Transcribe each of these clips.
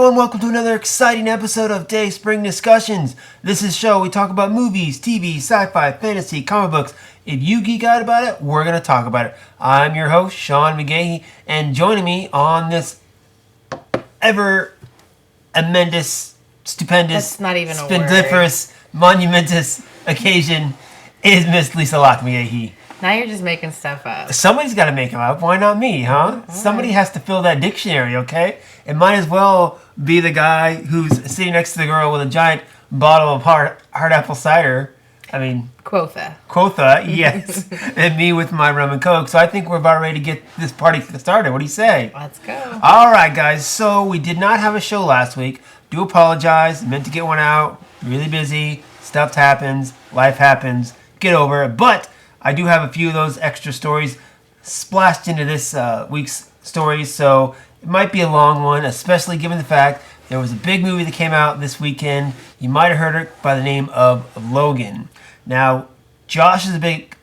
Hello and welcome to another exciting episode of Dayspring Discussions. This is a show we talk about movies, TV, sci-fi, fantasy, comic books. If you geek out about it, we're going to talk about it. I'm your host, Sean McGahee, and joining me on this ever immense, stupendous, That's not even a splendiferous, monumentous occasion is Miss Lisa Locke McGahee. Now you're just making stuff up. Somebody's got to make them up. Why not me, huh? All Somebody right. has to fill that dictionary, okay? It might as well be the guy who's sitting next to the girl with a giant bottle of hard apple cider. I mean... Quotha, yes. And me with my rum and coke. So I think we're about ready to get this party started. What do you say? Let's go. All right, guys. So we did not have a show last week. Do apologize. Meant to get one out. Really busy. Stuff happens. Life happens. Get over it. But... I do have a few of those extra stories splashed into this week's stories, so it might be a long one, especially given the fact there was a big movie that came out this weekend. You might have heard it by the name of Logan. Now, Josh is a big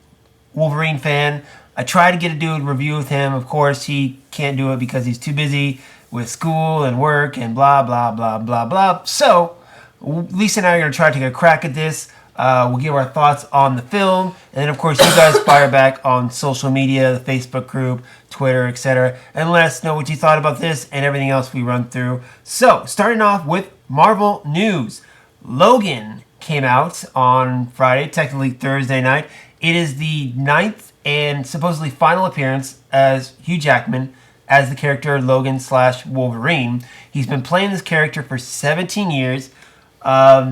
Wolverine fan. I tried to do a review with him. Of course, he can't do it because he's too busy with school and work and blah, blah, blah, blah, blah. So, Lisa and I are going to try to take a crack at this. We'll give our thoughts on the film, and then of course you guys fire back on social media, the Facebook group, Twitter, etc., and let us know what you thought about this and everything else we run through. So, starting off with Marvel news. Logan came out on Friday, technically Thursday night. It is the 9th and supposedly final appearance as Hugh Jackman as the character Logan / Wolverine. He's been playing this character for 17 years.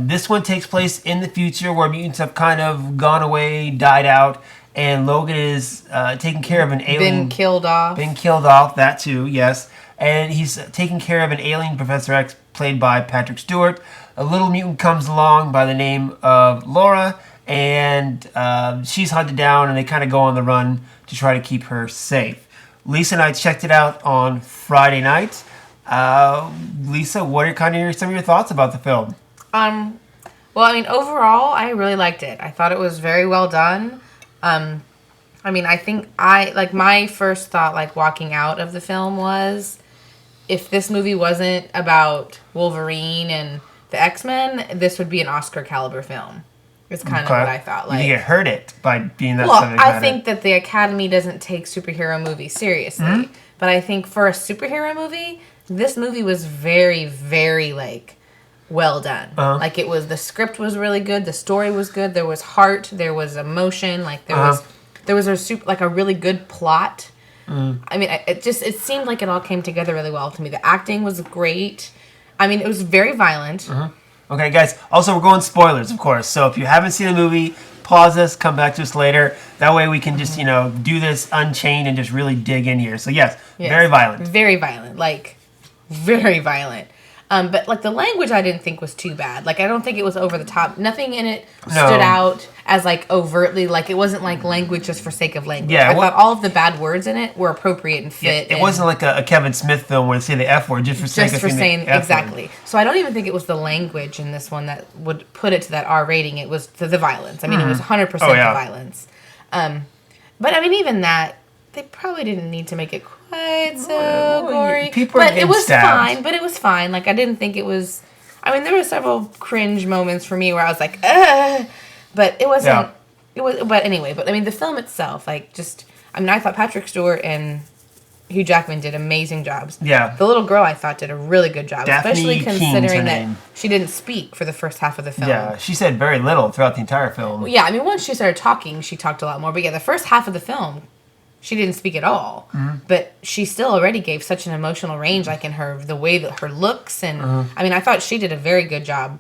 This one takes place in the future where mutants have kind of gone away, died out, and Logan is taking care of an alien... Been killed off, that too, yes. And he's taking care of an alien Professor X played by Patrick Stewart. A little mutant comes along by the name of Laura, and she's hunted down, and they kind of go on the run to try to keep her safe. Lisa and I checked it out on Friday night. Lisa, what are some of your thoughts about the film? Well, I mean, overall, I really liked it. I thought it was very well done. I mean, I think my first thought, walking out of the film was, if this movie wasn't about Wolverine and the X-Men, this would be an Oscar caliber film. It's kind of what I thought. You hurt it by being that subject matter. Well, I think that the Academy doesn't take superhero movies seriously. Mm-hmm. But I think for a superhero movie, this movie was very, very, well done. Uh-huh. The script was really good, the story was good, there was heart, there was emotion, there was a really good plot. I mean, it seemed like it all came together really well to me. The acting was great. I mean, it was very violent. Uh-huh. Okay, guys, also we're going spoilers, of course, so if you haven't seen the movie, pause us, come back to us later. That way we can just, do this unchained and just really dig in here. So yes, very violent. Very violent, very violent. But the language I didn't think was too bad. I don't think it was over the top. Nothing in it stood out as overtly, it wasn't language just for sake of language. Yeah, I thought all of the bad words in it were appropriate and fit. Yeah, it wasn't like a Kevin Smith film where they say the F word just for saying the F exactly. word. So I don't even think it was the language in this one that would put it to that R rating. It was the violence. I mean, it was 100% the violence. But I mean, even that, they probably didn't need to make it quite so gory. People are getting stabbed. But it was fine. I didn't think it was... I mean, there were several cringe moments for me where I was like, ugh! But it wasn't... Yeah. It was. But anyway, I mean, the film itself, I thought Patrick Stewart and Hugh Jackman did amazing jobs. Yeah. The little girl, I thought, did a really good job. Daphne especially considering that name. She didn't speak for the first half of the film. Yeah, she said very little throughout the entire film. Yeah, I mean, once she started talking, she talked a lot more. But yeah, the first half of the film... She didn't speak at all, but she still already gave such an emotional range, in the way that her looks, and I mean, I thought she did a very good job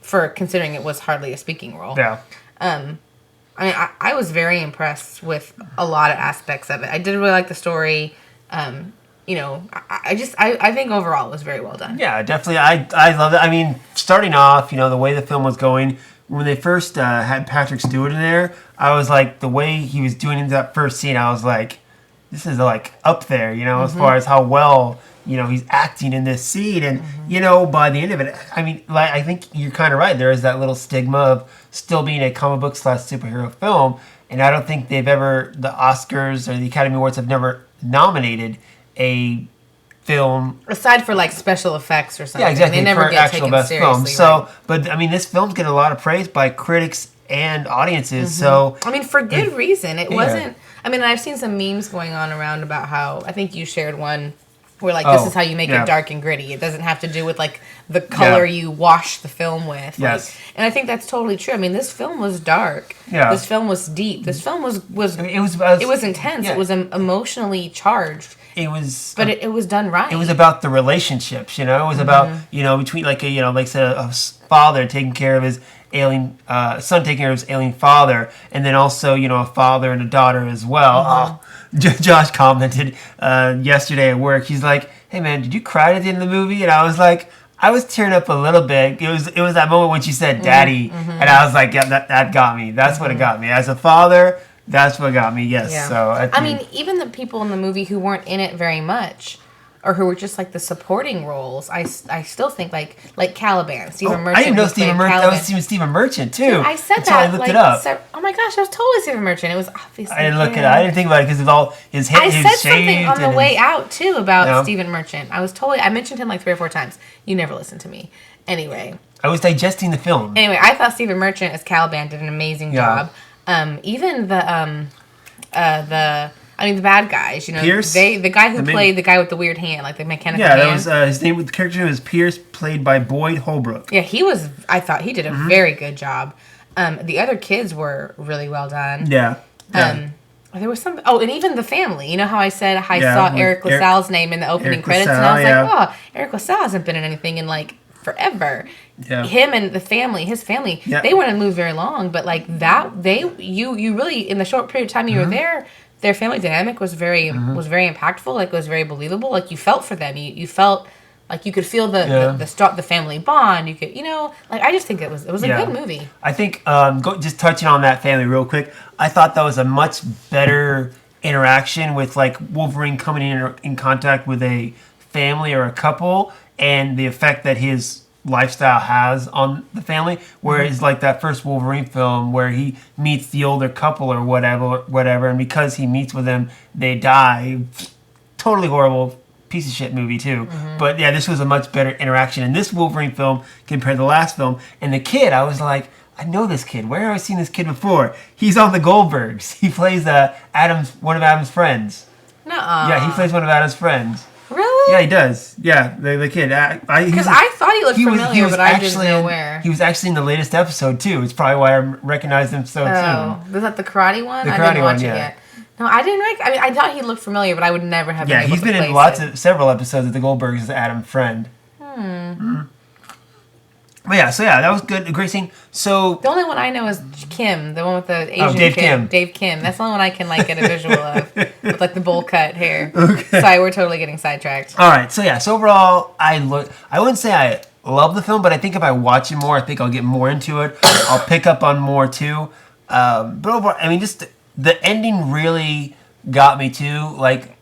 for considering it was hardly a speaking role. Yeah. I mean, I was very impressed with a lot of aspects of it. I did really like the story. I think overall it was very well done. Yeah, definitely. I love it. I mean, starting off, the way the film was going. When they first had Patrick Stewart in there, I was the way he was doing in that first scene, I was like, this is up there, as far as how well, he's acting in this scene. And, by the end of it, I mean, I think you're kind of right. There is that little stigma of still being a comic book / superhero film. And I don't think the Oscars or the Academy Awards have never nominated a film. Aside for like special effects or something. Yeah, exactly. They never for get actual taken best seriously. film. So, right? but I mean, this film's getting a lot of praise by critics and audiences. Mm-hmm. So, I mean, for good reason. It yeah. wasn't. I mean, I've seen some memes going on around about how I think you shared one where like this is how you make it dark and gritty. It doesn't have to do with like the color you wash the film with. Yes. Like, and I think that's totally true. I mean, this film was dark. Yeah. This film was deep. This film was it was intense. Yeah. It was emotionally charged. It was, but it was done right. It was about the relationships. It was about between like like say a father taking care of his ailing son, taking care of his ailing father, and then also a father and a daughter as well. Josh commented yesterday at work. He's like, "Hey man, did you cry at the end of the movie?" And I was like, I was tearing up a little bit. It was that moment when she said "Daddy," and I was like, "Yeah, that got me. That's what it got me." As a father, that's what got me. Yes. Yeah. So I mean, even the people in the movie who weren't in it very much, or who were just like the supporting roles, I still think like Caliban, Stephen Merchant. I didn't know Stephen Merchant. That was Stephen Merchant too. Dude, I said until that. I looked it up. Oh my gosh, that was totally Stephen Merchant. It was obviously. I didn't look it up. I didn't think about it because it's all his head. I said something on the way out too about Stephen Merchant. I mentioned him like 3 or 4 times. You never listened to me. Anyway. I was digesting the film. Anyway, I thought Stephen Merchant as Caliban did an amazing job. Even the bad guys, Pierce? the guy who played the guy with the weird hand, like the mechanical hand. Yeah, that was his name. The character name was Pierce, played by Boyd Holbrook. Yeah, I thought he did a very good job. The other kids were really well done. Yeah. There was some. Oh, and even the family. You know how I said I saw Eric LaSalle's name in the opening credits, and I was like, "Oh, Eric LaSalle hasn't been in anything in like forever." Yeah. Him and his family, they weren't in the movie very long, but like that, you really in the short period of time you were there, their family dynamic was very impactful. Like it was very believable. Like you felt for them. You felt like you could feel the family bond. You could like I just think it was a good movie. I think just touching on that family real quick, I thought that was a much better interaction with like Wolverine coming in contact with a family or a couple, and the effect that his lifestyle has on the family, whereas like that first Wolverine film where he meets the older couple or whatever, and because he meets with them they die. Totally horrible piece of shit movie too. But yeah, this was a much better interaction in this Wolverine film compared to the last film. And the kid, I was like, I know this kid. Where have I seen this kid before? He's on the Goldbergs. He plays one of Adam's friends. Nuh-uh. Yeah, he plays one of Adam's friends. Really? Yeah, he does. Yeah, the kid. Because I thought he looked familiar, but I didn't know where. He was actually in the latest episode, too. It's probably why I recognized him so soon. Was that the karate one? The I karate didn't watch one, it yet. No, I didn't I thought he looked familiar, but I would never have been able to he's been in several episodes of the Goldbergs as Adam's friend. But that was good. A great scene. So the only one I know is Kim, the one with the Asian Dave kid. Kim. Dave Kim. That's the only one I can like get a visual of with like the bowl cut hair. Okay. Sorry, we're totally getting sidetracked. All right. So overall, I wouldn't say I love the film, but I think if I watch it more, I think I'll get more into it. I'll pick up on more too. But overall, I mean, just the ending really got me too. Like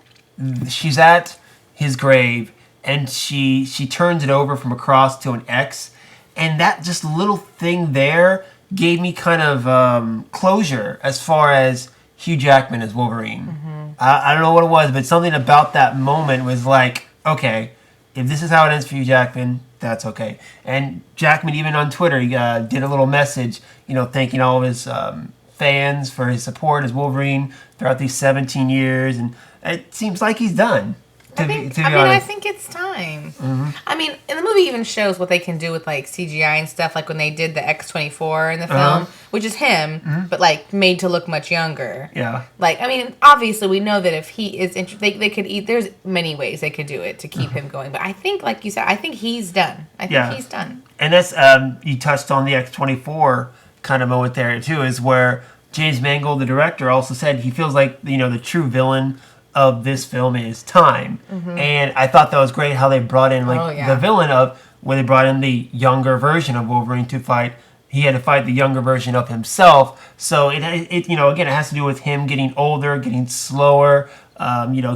she's at his grave and she turns it over from a cross to an X. And that just little thing there gave me kind of closure as far as Hugh Jackman as Wolverine. I don't know what it was, but something about that moment was like, okay, if this is how it ends for Hugh Jackman, that's okay. And Jackman, even on Twitter, he did a little message, thanking all of his fans for his support as Wolverine throughout these 17 years. And it seems like he's done. I think it's time. I mean, and the movie even shows what they can do with like CGI and stuff, like when they did the X-24 in the film, which is him, but like made to look much younger. Yeah. Like, I mean, obviously we know that if he is they could eat. There's many ways they could do it to keep him going, but I think, like you said, I think he's done. He's done. And that's you touched on the X-24 kind of moment there too, is where James Mangold, the director, also said he feels like the true villain of this film is time. And I thought that was great how they brought in the villain of where they brought in the younger version of Wolverine to fight. He had to fight the younger version of himself. So it again, it has to do with him getting older, getting slower.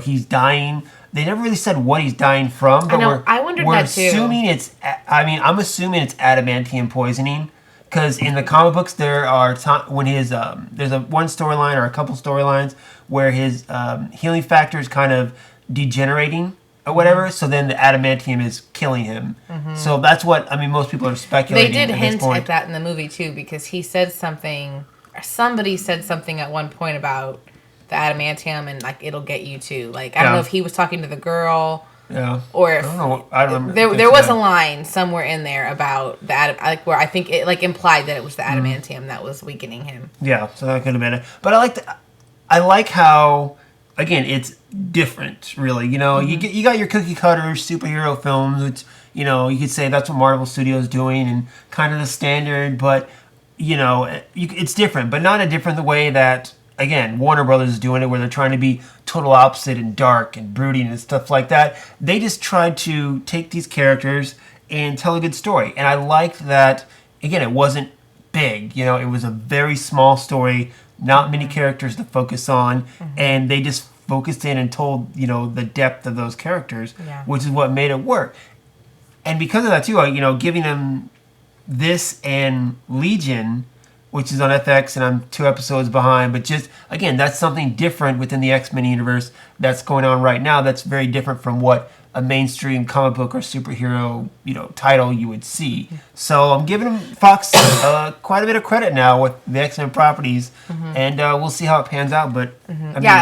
He's dying. They never really said what he's dying from, but I wondered we're that too. assuming I'm assuming it's adamantium poisoning. Because in the comic books, there are when his there's one storyline or a couple storylines where his healing factor is kind of degenerating or whatever. So then the adamantium is killing him. So that's what most people are speculating. They did at hint this point. at that in the movie too, because he said something, or somebody said something at one point about the adamantium and like it'll get you too. Like I don't know if he was talking to the girl. Yeah. Or if I don't know. I remember. there was a line somewhere in there about the like where I think it like implied that it was the adamantium that was weakening him. Yeah, so that could have been it. But I like how, again, it's different. Really, you got your cookie cutter superhero films, which you could say that's what Marvel Studios doing and kind of the standard. But it's different, but not a different the way that. Again, Warner Brothers is doing it where they're trying to be total opposite and dark and brooding and stuff like that. They just tried to take these characters and tell a good story. And I liked that, again, it wasn't big. It was a very small story, not many characters to focus on. And they just focused in and told, the depth of those characters, which is what made it work. And because of that, too, giving them this and Legion, which is on FX, and I'm 2 episodes behind. But just, again, that's something different within the X-Men universe that's going on right now that's very different from what a mainstream comic book or superhero, title you would see. So I'm giving Fox quite a bit of credit now with the X-Men properties, and we'll see how it pans out. But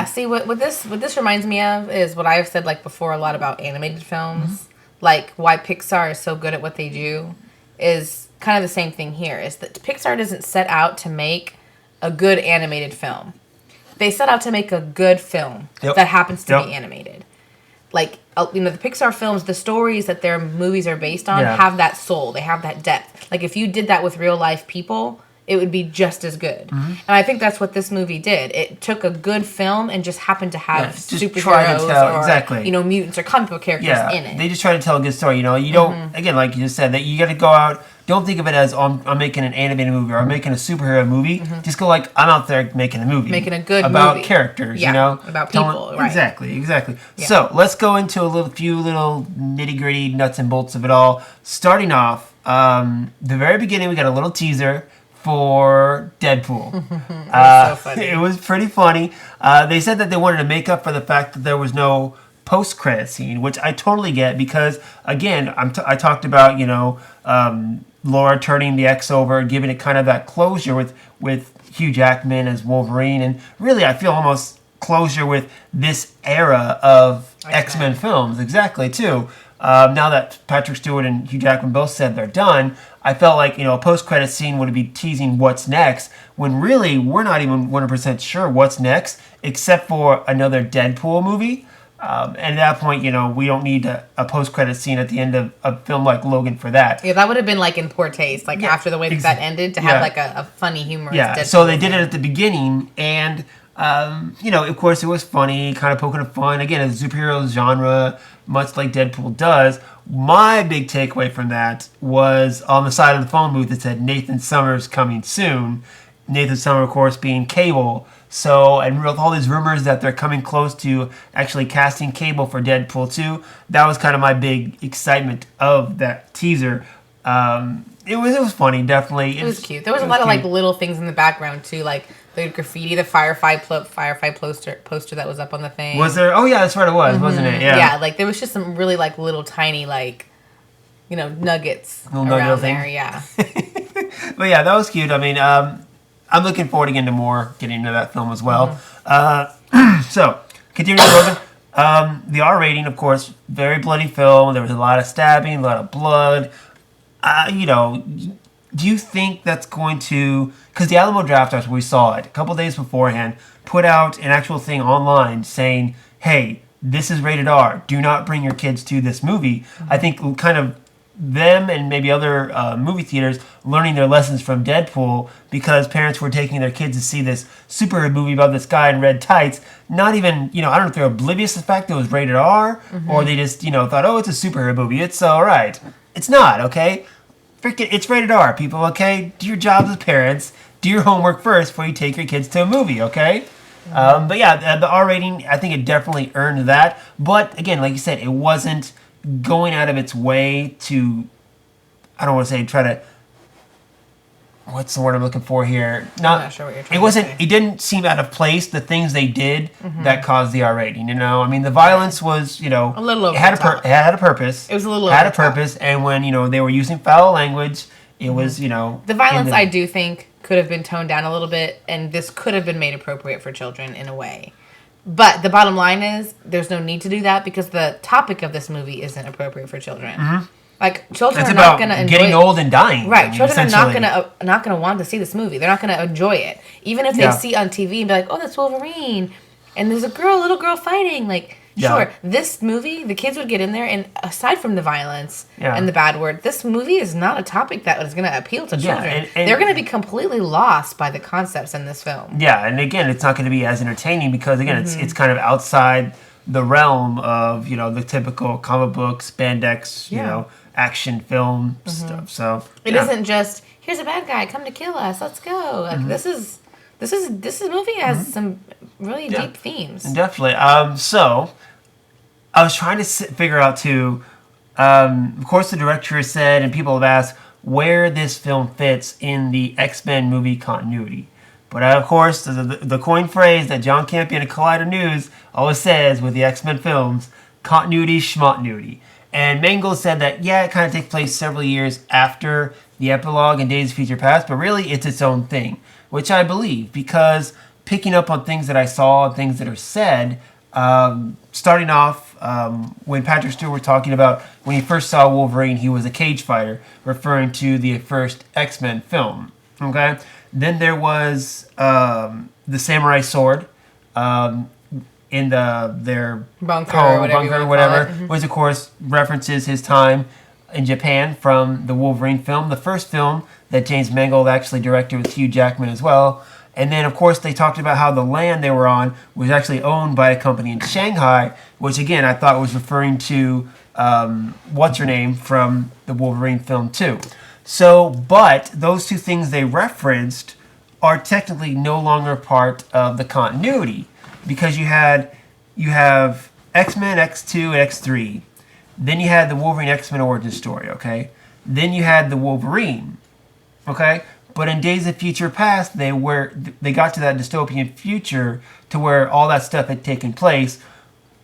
see, what this reminds me of is what I've said like before a lot about animated films, like why Pixar is so good at what they do is kind of the same thing here, is that Pixar doesn't set out to make a good animated film. They set out to make a good film that happens to be animated. Like, the Pixar films, the stories that their movies are based on have that soul. They have that depth. Like, if you did that with real life people, it would be just as good. And I think that's what this movie did. It took a good film and just happened to have superheroes or mutants or comic book characters in it. They just try to tell a good story. You don't, again, like you just said, that you got to go out. Don't think of it as, I'm making an animated movie or I'm making a superhero movie. Just go like, I'm out there making a movie. Making a good about movie. Characters, About people, right. Exactly. Yeah. So, let's go into a few little nitty-gritty nuts and bolts of it all. Starting off, the very beginning, we got a little teaser for Deadpool. It was so funny. It was pretty funny. They said that they wanted to make up for the fact that there was no post-credit scene, which I totally get because, again, I talked about, Laura turning the X over, giving it kind of that closure with Hugh Jackman as Wolverine, and really I feel almost closure with this era of X-Men films, exactly, too. Now that Patrick Stewart and Hugh Jackman both said they're done, I felt like, a post-credit scene would be teasing what's next, when really we're not even 100% sure what's next, except for another Deadpool movie. And at that point, we don't need a post-credit scene at the end of a film like Logan for that. Yeah, that would have been like in poor taste, like after the way that ended, to have like a funny, humorous Deadpool. So they did it at the beginning, and, of course it was funny, kind of poking fun. Again, a superhero genre, much like Deadpool does. My big takeaway from that was on the side of the phone booth that said Nathan Summers coming soon. Nathan Summers, of course, being Cable. So, and with all these rumors that they're coming close to actually casting Cable for Deadpool 2, that was kind of my big excitement of that teaser. It was funny, definitely. It was cute. There was a lot of like little things in the background too, like the graffiti, the Firefly poster that was up on the thing. Was there? Oh yeah, that's right. It was, wasn't it? Yeah. Yeah, like there was just some really like little tiny like, nuggets around there. Yeah. But yeah, that was cute. I mean, I'm looking forward to getting into that film as well. So, continuing Logan. The R rating, of course, very bloody film. There was a lot of stabbing, a lot of blood. Do you think that's going to... Because the Alamo Drafthouse, we saw it a couple days beforehand, put out an actual thing online saying, hey, this is rated R. Do not bring your kids to this movie. I think kind of them and maybe other movie theaters learning their lessons from Deadpool, because parents were taking their kids to see this superhero movie about this guy in red tights. Not even, I don't know if they're oblivious to the fact that it was rated R, or they just, thought, oh, it's a superhero movie. It's all right. It's not, okay? Freaking, it's rated R, people, okay? Do your jobs as parents. Do your homework first before you take your kids to a movie, okay? But yeah, the R rating, I think it definitely earned that. But again, like you said, it wasn't going out of its way to, I don't want to say try to what's the word I'm looking for here? I'm not sure what you're trying it wasn't. to say. It didn't seem out of place. The things they did that caused the R rating. I mean, the violence was, a little over it had the top. It had a purpose. It was a little had over a the top. purpose, and when they were using foul language, it was the violence. I do think could have been toned down a little bit, and this could have been made appropriate for children in a way. But the bottom line is, there's no need to do that because the topic of this movie isn't appropriate for children. Mm-hmm. Like children It's are about not going to enjoy getting old and dying. Right, I mean, children are essentially. not gonna want to see this movie. They're not gonna enjoy it, even if they see on TV and be like, "Oh, that's Wolverine," and there's a little girl fighting. Like, sure, this movie, the kids would get in there, and aside from the violence and the bad word, this movie is not a topic that is gonna appeal to children. And they're gonna be completely lost by the concepts in this film. Yeah, and again, it's not going to be as entertaining because again, it's kind of outside the realm of the typical comic book spandex, action film stuff. So it isn't just here's a bad guy come to kill us, let's go. Like this movie has some really deep themes. Definitely. So I was trying to figure out too. Of course, the director has said, and people have asked where this film fits in the X-Men movie continuity. But of course, the coin phrase that John Campion at Collider News always says with the X-Men films, continuity, schmotnuity. And Mangold said that, it kind of takes place several years after the epilogue in Days of Future Past, but really it's its own thing, which I believe, because picking up on things that I saw and things that are said, starting off when Patrick Stewart was talking about when he first saw Wolverine, he was a cage fighter, referring to the first X-Men film, okay? Then there was the samurai sword, in their bunker or whatever, which of course references his time in Japan from the Wolverine film, the first film that James Mangold actually directed with Hugh Jackman as well. And then of course they talked about how the land they were on was actually owned by a company in Shanghai, which again I thought was referring to what's her name from the Wolverine film too. So, but those two things they referenced are technically no longer part of the continuity. Because you have X-Men X2 and X3, then you had the Wolverine X-Men origin story, okay? Then you had the Wolverine, okay? But in Days of Future Past, they got to that dystopian future to where all that stuff had taken place.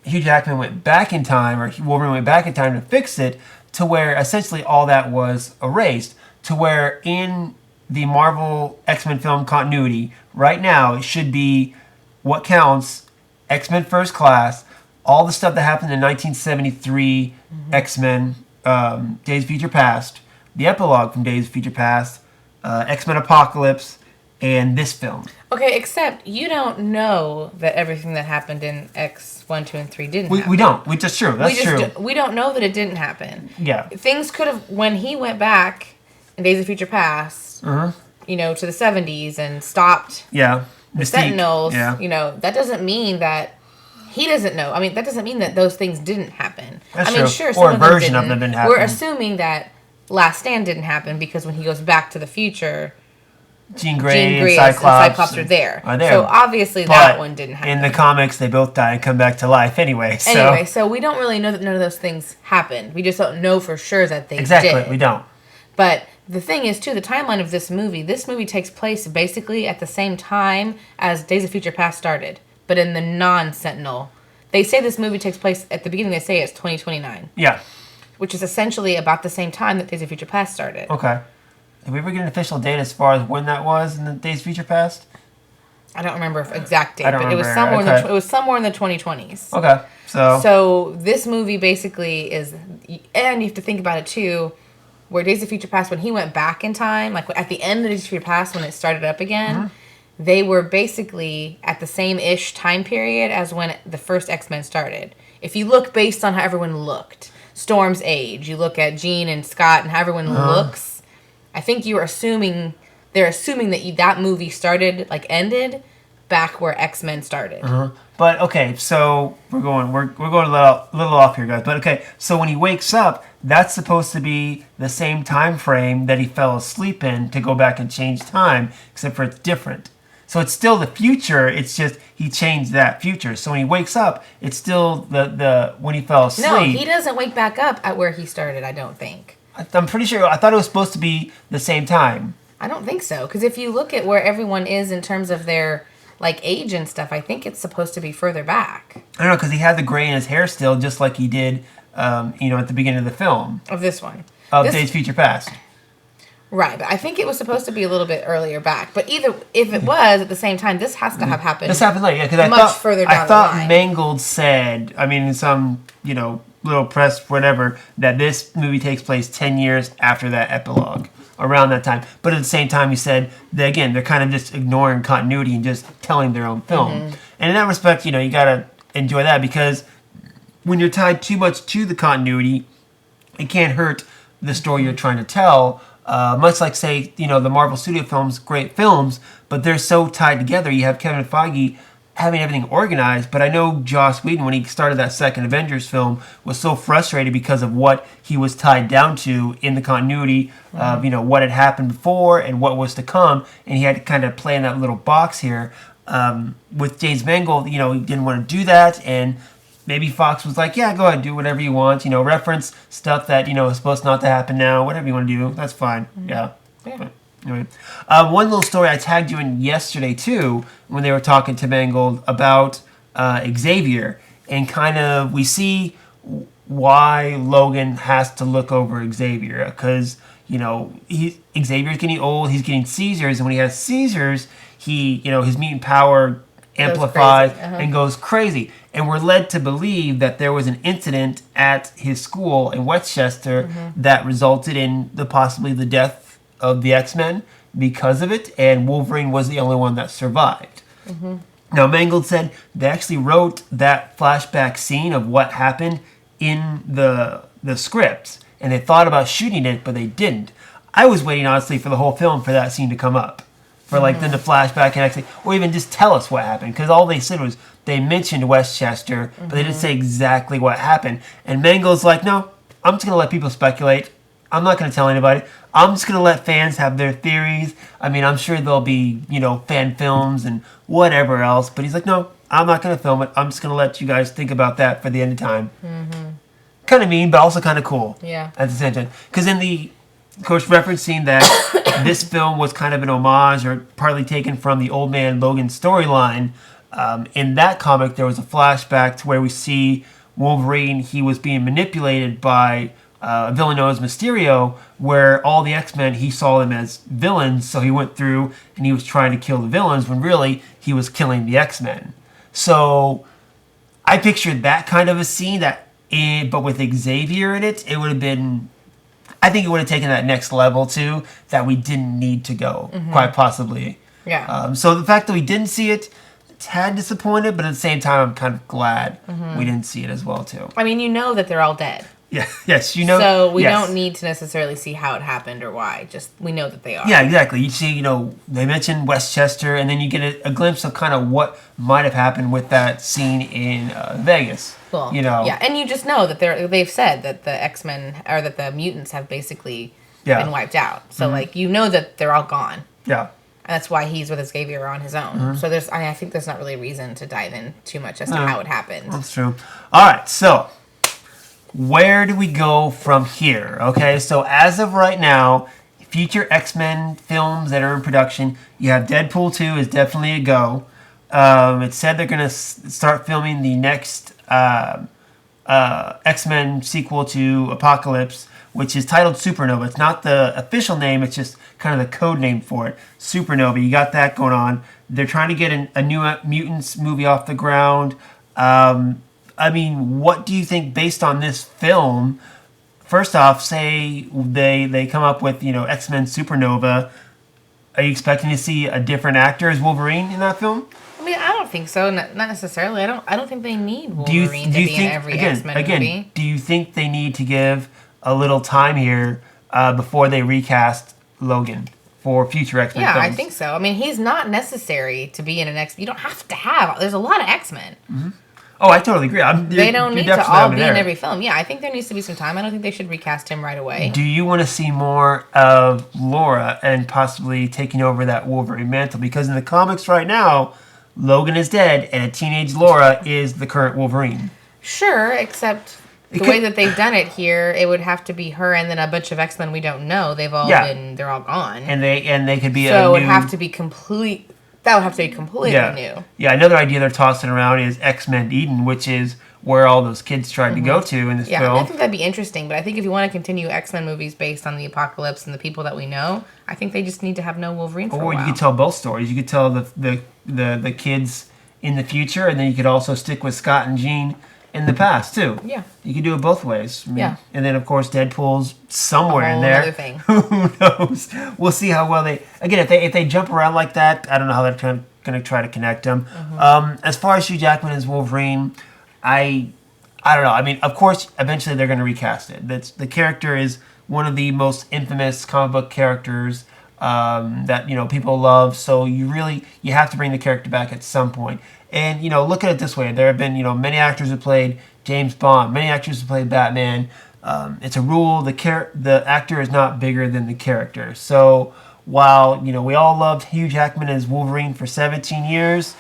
Hugh Jackman went back in time, or Wolverine went back in time to fix it, to where essentially all that was erased. To where in the Marvel X-Men film continuity, right now, it should be what counts, X-Men First Class, all the stuff that happened in 1973 X-Men, Days of Future Past, the epilogue from Days of Future Past, X-Men Apocalypse, and this film. Okay, except you don't know that everything that happened in X 1, 2, and 3 didn't happen. We don't. That's true. That's true. We don't know that it didn't happen. Yeah. Things could have, when he went back in Days of Future Past, to the 70s and stopped... Yeah. The Sentinels, that doesn't mean that he doesn't know. I mean, that doesn't mean that those things didn't happen. That's true. Sure, some or a version of them didn't happen. We're assuming that Last Stand didn't happen because when he goes back to the future, Jean Grey and Cyclops are there. So obviously that one didn't happen. In the comics, they both die and come back to life anyway. So we don't really know that none of those things happened. We just don't know for sure that they did. Exactly, we don't. But the thing is, too, the timeline of this movie takes place basically at the same time as Days of Future Past started, but in the non-Sentinel. They say this movie takes place, at the beginning they say it's 2029. Yeah. Which is essentially about the same time that Days of Future Past started. Okay. Did we ever get an official date as far as when that was in the Days of Future Past? I don't remember the exact date, but it was somewhere in the 2020s. Okay. So this movie basically is, and you have to think about it, too, where Days of Future Past, when he went back in time, like at the end of Days of Future Past, when it started up again, they were basically at the same-ish time period as when the first X-Men started. If you look based on how everyone looked, Storm's age, you look at Jean and Scott and how everyone looks, I think they're assuming that movie ended back where X-Men started. But okay, so we're going a little off here, guys. But okay, so when he wakes up, that's supposed to be the same time frame that he fell asleep in to go back and change time, except for it's different. So it's still the future. It's just he changed that future. So when he wakes up, it's still the when he fell asleep. No, he doesn't wake back up at where he started. I don't think. I'm pretty sure. I thought it was supposed to be the same time. I don't think so. Because if you look at where everyone is in terms of their like age and stuff, I think it's supposed to be further back. I don't know, because he had the gray in his hair still, just like he did, at the beginning of the film. Of this one. Of Days of Future Past. Right, but I think it was supposed to be a little bit earlier back. But if it was at the same time, this has to have happened. This happened late, yeah, because further down I thought the line. Mangold said, in some, little press, whatever, that this movie takes place 10 years after that epilogue, around that time. But at the same time, he said that, again, they're kind of just ignoring continuity and just telling their own film. And in that respect, you got to enjoy that, because when you're tied too much to the continuity, it can't hurt the story you're trying to tell. Much like, say, the Marvel Studio films, great films, but they're so tied together. You have Kevin Feige having everything organized, but I know Joss Whedon, when he started that second Avengers film, was so frustrated because of what he was tied down to in the continuity of, what had happened before and what was to come, and he had to kind of play in that little box here. With James Mangold, he didn't want to do that, and maybe Fox was like, yeah, go ahead, do whatever you want, reference stuff that, is supposed not to happen now, whatever you want to do, that's fine, yeah. But, anyway. One little story I tagged you in yesterday, too, when they were talking to Mangold about Xavier, and kind of, we see why Logan has to look over Xavier, because, Xavier's getting old, he's getting seizures, and when he has seizures, his mutant power amplifies and goes crazy. And we're led to believe that there was an incident at his school in Westchester that resulted in possibly the death of the X-Men because of it, and Wolverine was the only one that survived. Now, Mangold said they actually wrote that flashback scene of what happened in the script, and they thought about shooting it, but they didn't. I was waiting, honestly, for the whole film for that scene to come up. For them to flashback and actually, or even just tell us what happened. Because all they said was they mentioned Westchester, but they didn't say exactly what happened. And Mangold's like, no, I'm just going to let people speculate. I'm not going to tell anybody. I'm just going to let fans have their theories. I'm sure there'll be, fan films and whatever else. But he's like, no, I'm not going to film it. I'm just going to let you guys think about that for the end of time. Kind of mean, but also kind of cool. Yeah. At the same time. Because of course, referencing that this film was kind of an homage or partly taken from the Old Man Logan storyline. In that comic, there was a flashback to where we see Wolverine. He was being manipulated by a villain known as Mysterio, where all the X-Men, he saw them as villains, so he went through and he was trying to kill the villains when really he was killing the X-Men. So I pictured that kind of a scene, but with Xavier in it, it would have been... I think it would have taken that next level, too, that we didn't need to go, quite possibly. Yeah. So the fact that we didn't see it, it's had disappointed, but at the same time, I'm kind of glad we didn't see it as well, too. That they're all dead. Yeah. Yes, So we don't need to necessarily see how it happened or why. Just, we know that they are. Yeah, exactly. You see, they mentioned Westchester, and then you get a glimpse of kind of what might have happened with that scene in Vegas. Well, yeah, and you just know that they've said that the X-Men, or that the mutants have basically been wiped out. So, that they're all gone. Yeah. And that's why he's with Xavier on his own. So I think there's not really a reason to dive in too much as to how it happened. That's true. All right, so where do we go from here? Okay, so as of right now, future X-Men films that are in production, you have Deadpool 2 is definitely a go. It said they're going to start filming the next X-Men sequel to Apocalypse, which is titled Supernova. It's not the official name, it's just kind of the code name for it. Supernova, you got that going on. They're trying to get a new Mutants movie off the ground. What do you think based on this film? First off, say they come up with, X-Men Supernova. Are you expecting to see a different actor as Wolverine in that film? I don't think so. Not necessarily. I don't think they need Wolverine to be in every X-Men movie. Do you think they need to give a little time here before they recast Logan for future X-Men films? Yeah, I think so. He's not necessary to be in an X. You don't have to have. There's a lot of X-Men. Oh, I totally agree. They don't need to all be in every film. Yeah, I think there needs to be some time. I don't think they should recast him right away. Do you want to see more of Laura and possibly taking over that Wolverine mantle? Because in the comics right now, Logan is dead, and a teenage Laura is the current Wolverine. Sure, except The way that they've done it here, it would have to be her and then a bunch of X-Men we don't know. They've all they're all gone. And they could be so it would have to be complete. That would have to be completely new. Yeah, another idea they're tossing around is X-Men Eden, which is where all those kids tried to go to in this film. Yeah, I think that'd be interesting, but I think if you want to continue X-Men movies based on the apocalypse and the people that we know, I think they just need to have no Wolverine for a while. Or you could tell both stories. You could tell the kids in the future, and then you could also stick with Scott and Jean in the past, too. Yeah. You could do it both ways. Yeah. And then, of course, Deadpool's somewhere in there. Another thing. Who knows? We'll see how well they... Again, if they jump around like that, I don't know how they're going to try to connect them. As far as Hugh Jackman as Wolverine, I don't know. I mean, of course, eventually they're going to recast it. The character is one of the most infamous comic book characters that people love. So you have to bring the character back at some point. And look at it this way: there have been many actors who played James Bond, many actors who played Batman. It's a rule: the actor is not bigger than the character. So while we all loved Hugh Jackman as Wolverine for 17 years.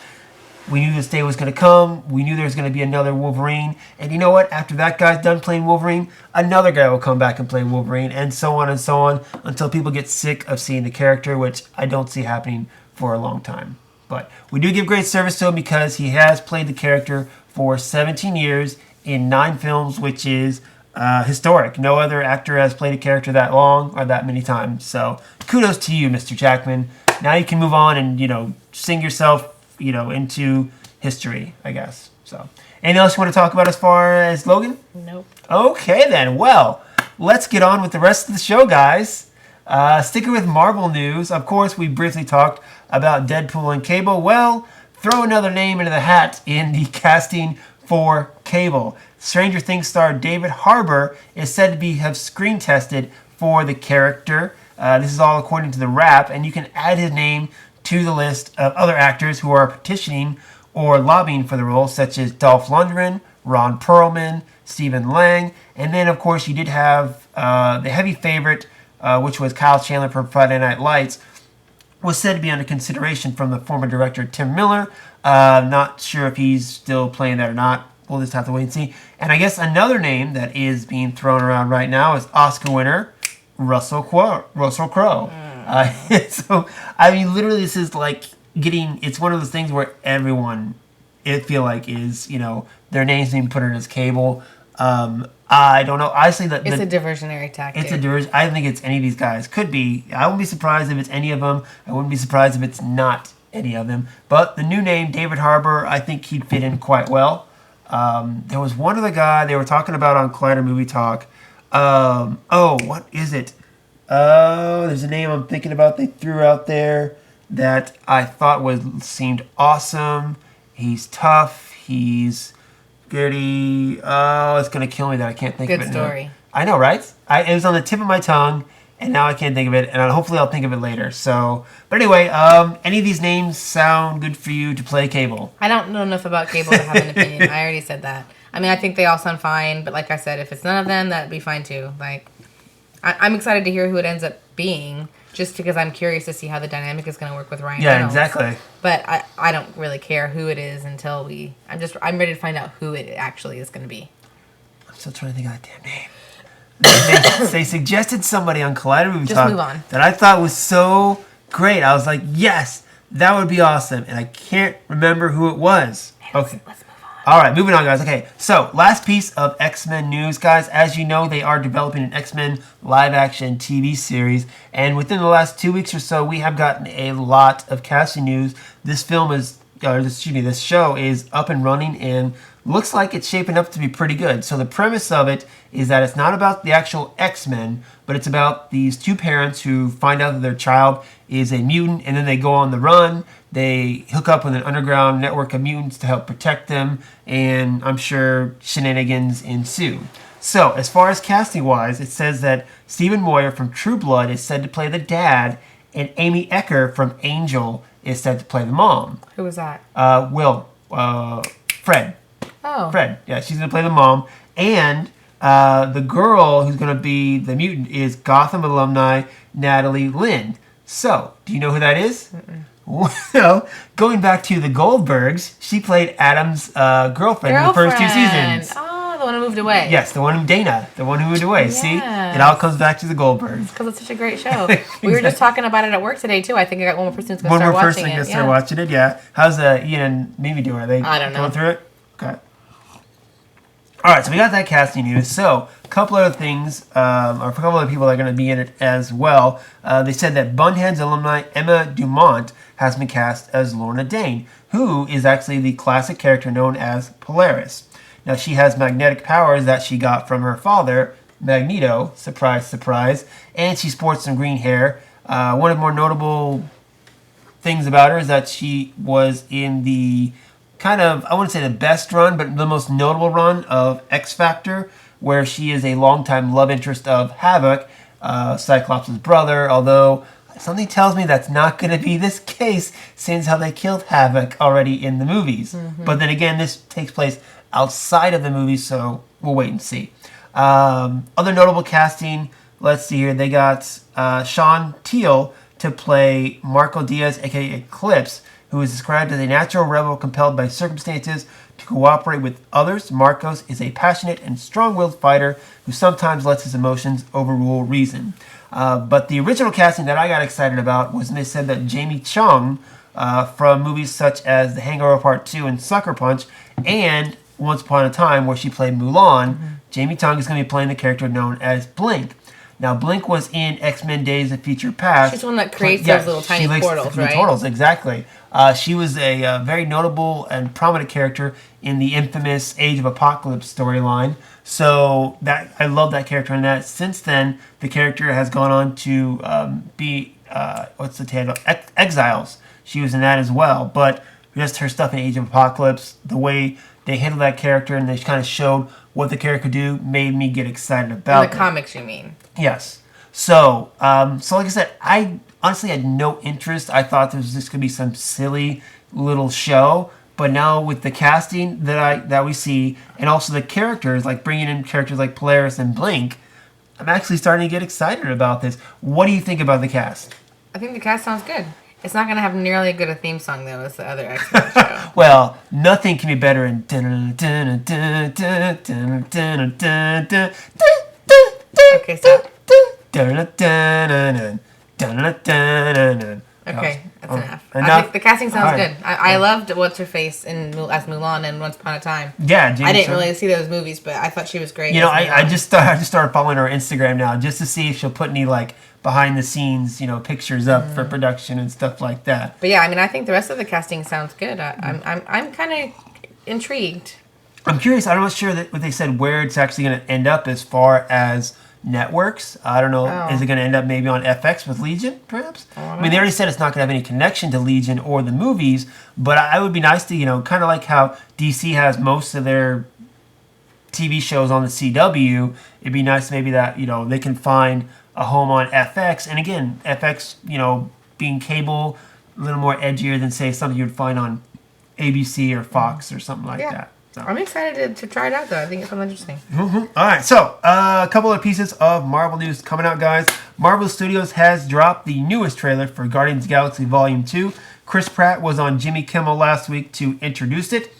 We knew this day was going to come. We knew there was going to be another Wolverine. And you know what? After that guy's done playing Wolverine, another guy will come back and play Wolverine, and so on until people get sick of seeing the character, which I don't see happening for a long time. But we do give great service to him because he has played the character for 17 years in 9 films, which is historic. No other actor has played a character that long or that many times. So kudos to you, Mr. Jackman. Now you can move on and, sing yourself into history, I guess. So, anything else you want to talk about as far as Logan? Nope. Okay, then. Well, let's get on with the rest of the show, guys. Sticking with Marvel news, of course, we briefly talked about Deadpool and Cable. Well, throw another name into the hat in the casting for Cable. Stranger Things star David Harbour is said to have screen tested for the character. This is all according to The Wrap, and you can add his name to the list of other actors who are petitioning or lobbying for the role, such as Dolph Lundgren, Ron Perlman, Stephen Lang, and then, of course, you did have the heavy favorite, which was Kyle Chandler from Friday Night Lights, was said to be under consideration from the former director Tim Miller. Not sure if he's still playing that or not. We'll just have to wait and see. And I guess another name that is being thrown around right now is Oscar winner Russell Crowe. So, I mean, literally, this is like it's one of those things where everyone, it feel like, is, their names being put in as Cable. I don't know. Honestly, it's a diversionary tactic. I don't think it's any of these guys. Could be. I wouldn't be surprised if it's any of them. I wouldn't be surprised if it's not any of them. But the new name, David Harbour, I think he'd fit in quite well. There was one other guy they were talking about on Collider Movie Talk. What is it? There's a name I'm thinking about they threw out there that I thought seemed awesome. He's tough. He's gritty. Oh, it's going to kill me that I can't think of it. Good story. I know, right? It was on the tip of my tongue, and now I can't think of it, and hopefully I'll think of it later. So, but anyway, any of these names sound good for you to play Cable? I don't know enough about Cable to have an opinion. I already said that. I mean, I think they all sound fine, but like I said, if it's none of them, that'd be fine too. Like, I'm excited to hear who it ends up being, just because I'm curious to see how the dynamic is going to work with Ryan Reynolds. Yeah, exactly. But I don't really care who it is until I'm ready to find out who it actually is going to be. I'm still trying to think of that damn name. They suggested somebody on Collider Movie Talk move on. that I thought was so great. I was like, yes, that would be awesome. And I can't remember who it was. Okay. Let's move on. All right, moving on, guys. Okay, so last piece of X-Men news, guys. As you know, they are developing an X-Men live-action TV series, and within the last 2 weeks or so, we have gotten a lot of casting news. This show is up and running, and looks like it's shaping up to be pretty good. So the premise of it is that it's not about the actual X-Men, but it's about these two parents who find out that their child is a mutant, and then they go on the run. They hook up with an underground network of mutants to help protect them, and I'm sure shenanigans ensue. So, as far as casting-wise, it says that Stephen Moyer from True Blood is said to play the dad, and Amy Ecker from Angel is said to play the mom. Who was that? Fred. Oh. Fred. Yeah, she's going to play the mom. And the girl who's going to be the mutant is Gotham alumni Natalie Lind. So, do you know who that is? Mm-mm. Well, going back to the Goldbergs, she played Adam's girlfriend in the first 2 seasons. Oh, the one who moved away. Yes, the one Dana, the one who moved away. Yes. See, it all comes back to the Goldbergs. Because it's such a great show. We were just talking about it at work today too. I think I got one more person who's going to start watching it. One more person going to start watching it. Yeah. How's Ian and Mimi doing? Are they going through it? Okay. All right, so we got that casting news. So, a couple other things, or a couple other people that are going to be in it as well. They said that Bunheads alumni Emma Dumont has been cast as Lorna Dane, who is actually the classic character known as Polaris. Now, she has magnetic powers that she got from her father, Magneto, surprise, surprise, and she sports some green hair. One of the more notable things about her is that she was in the kind of, I wouldn't say the best run, but the most notable run of X Factor, where she is a longtime love interest of Havoc, Cyclops' brother, although something tells me that's not going to be this case since how they killed Havoc already in the movies. Mm-hmm. But then again, this takes place outside of the movies, so we'll wait and see. Other notable casting, let's see here, they got Sean Teal to play Marco Diaz, aka Eclipse, who is described as a natural rebel compelled by circumstances to cooperate with others. Marcos is a passionate and strong-willed fighter who sometimes lets his emotions overrule reason. But the original casting that I got excited about was when they said that Jamie Chung from movies such as The Hangover Part 2 and Sucker Punch and Once Upon a Time, where she played Mulan, Jamie Chung is going to be playing the character known as Blink. Now, Blink was in X-Men Days of Future Past. She's the one that creates those little tiny portals, right? Portals, exactly. She was a very notable and prominent character in the infamous Age of Apocalypse storyline. So that I love that character in that. Since then, the character has gone on to be, what's the title? Exiles. She was in that as well. But just her stuff in Age of Apocalypse, the way they handled that character and they kind of showed what the character could do made me get excited about it. In the comics, you mean? Yes. So like I said, I honestly had no interest. I thought this was just going to be some silly little show. But now with the casting that we see, and also the characters, like bringing in characters like Polaris and Blink, I'm actually starting to get excited about this. What do you think about the cast? I think the cast sounds good. It's not going to have nearly as good a theme song, though, as the other X-Men show. Well, nothing can be better than... Okay, stop. Okay, that's enough. I think the casting sounds good. I loved What's-Her-Face as Mulan and Once Upon a Time. Yeah, I didn't really see those movies, but I thought she was great. You know, I just started following her Instagram now just to see if she'll put any, like, behind-the-scenes, pictures up for production and stuff like that. But yeah, I mean, I think the rest of the casting sounds good. I'm kind of intrigued. I'm curious. I'm not sure what they said where it's actually going to end up as far as networks. I don't know. Oh. Is it going to end up maybe on FX with Legion, perhaps? I mean, they already said it's not going to have any connection to Legion or the movies, but I would be nice to, kind of like how DC has most of their TV shows on the CW. It'd be nice maybe that, they can find a home on FX. And again, FX, being cable, a little more edgier than, say, something you'd find on ABC or Fox or something like that. So. I'm excited to try it out, though. I think it sounds interesting. Mm-hmm. All right, so a couple of pieces of Marvel news coming out, guys. Marvel Studios has dropped the newest trailer for Guardians of the Galaxy Volume 2. Chris Pratt was on Jimmy Kimmel last week to introduce it.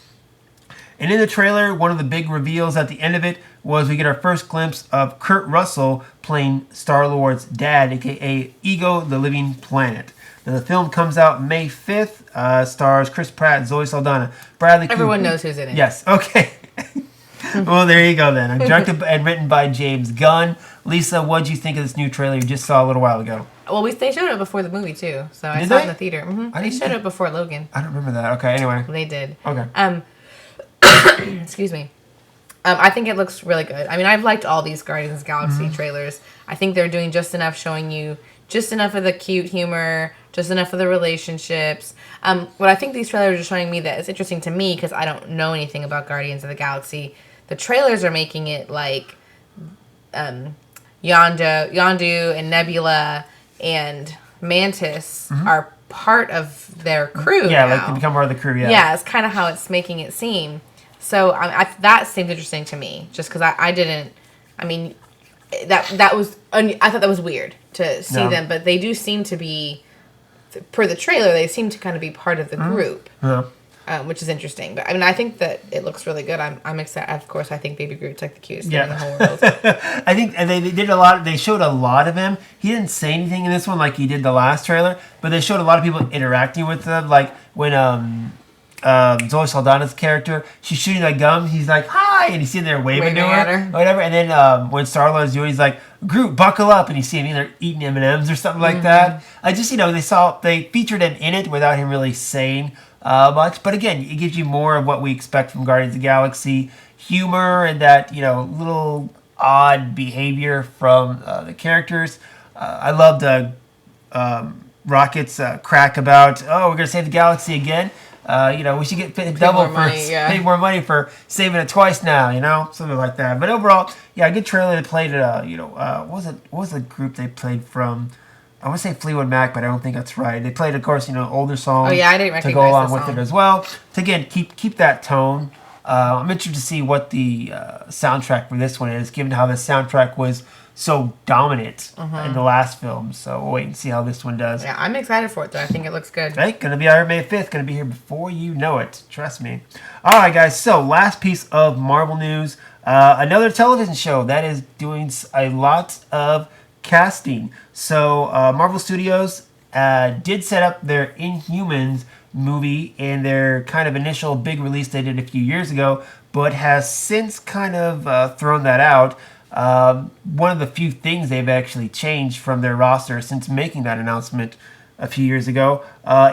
And in the trailer, one of the big reveals at the end of it was we get our first glimpse of Kurt Russell playing Star-Lord's dad, a.k.a. Ego, the Living Planet. Now, the film comes out May 5th, stars Chris Pratt, Zoe Saldana, Bradley Cooper. Everyone knows who's in it. Yes, okay. Well, there you go then. Directed and written by James Gunn. Lisa, what did you think of this new trailer you just saw a little while ago? Well, they showed it before the movie, too. So I saw it in the theater. Mm-hmm. They showed it before Logan. I don't remember that. Okay, anyway. They did. Okay. Excuse me. I think it looks really good. I mean, I've liked all these Guardians of the Galaxy trailers. I think they're doing just enough, showing you just enough of the cute humor, just enough of the relationships. What I think these trailers are showing me that is interesting to me, because I don't know anything about Guardians of the Galaxy, the trailers are making it like Yondu and Nebula and Mantis are part of their crew Yeah, now. like they become part of the crew, yeah. Yeah, it's kind of how it's making it seem. So that seemed interesting to me, just because I didn't, I mean, that was, I thought that was weird to see them, but they do seem to be, per the trailer, they seem to kind of be part of the group. Yeah. which is interesting. But I mean, I think that it looks really good. I'm excited. Of course, I think Baby Groot's like the cutest thing in the whole world. I think they did a lot. They showed a lot of him. He didn't say anything in this one like he did the last trailer, but they showed a lot of people interacting with him. Like when Zoe Saldana's character, she's shooting that gum. He's like, "Hi," and he's sitting there waving to her, or whatever. And then when Star-Lord's doing, he's like, "Groot, buckle up," and you see him either eating M&Ms or something like that. I just, they featured him in it without him really saying much. But again, it gives you more of what we expect from Guardians of the Galaxy, humor and that little odd behavior from the characters. I loved Rocket's crack about, "Oh, we're gonna save the galaxy again. We should get paid double pay more money for saving it twice now, something like that." But overall, yeah, a good trailer. They played what was the group they played from? I want to say Fleetwood Mac, but I don't think that's right. They played, of course, older songs. Oh yeah, I didn't recognize to go along the with song. it as well. To again keep that tone. I'm interested to see what the soundtrack for this one is, given how the soundtrack was so dominant in the last film. So we'll wait and see how this one does. Yeah, I'm excited for it, though. I think it looks good. Right? Gonna be out May 5th. Gonna be here before you know it. Trust me. All right, guys. So last piece of Marvel news. Another television show that is doing a lot of casting. So Marvel Studios did set up their Inhumans movie in their kind of initial big release they did a few years ago, but has since kind of thrown that out. One of the few things they've actually changed from their roster since making that announcement a few years ago.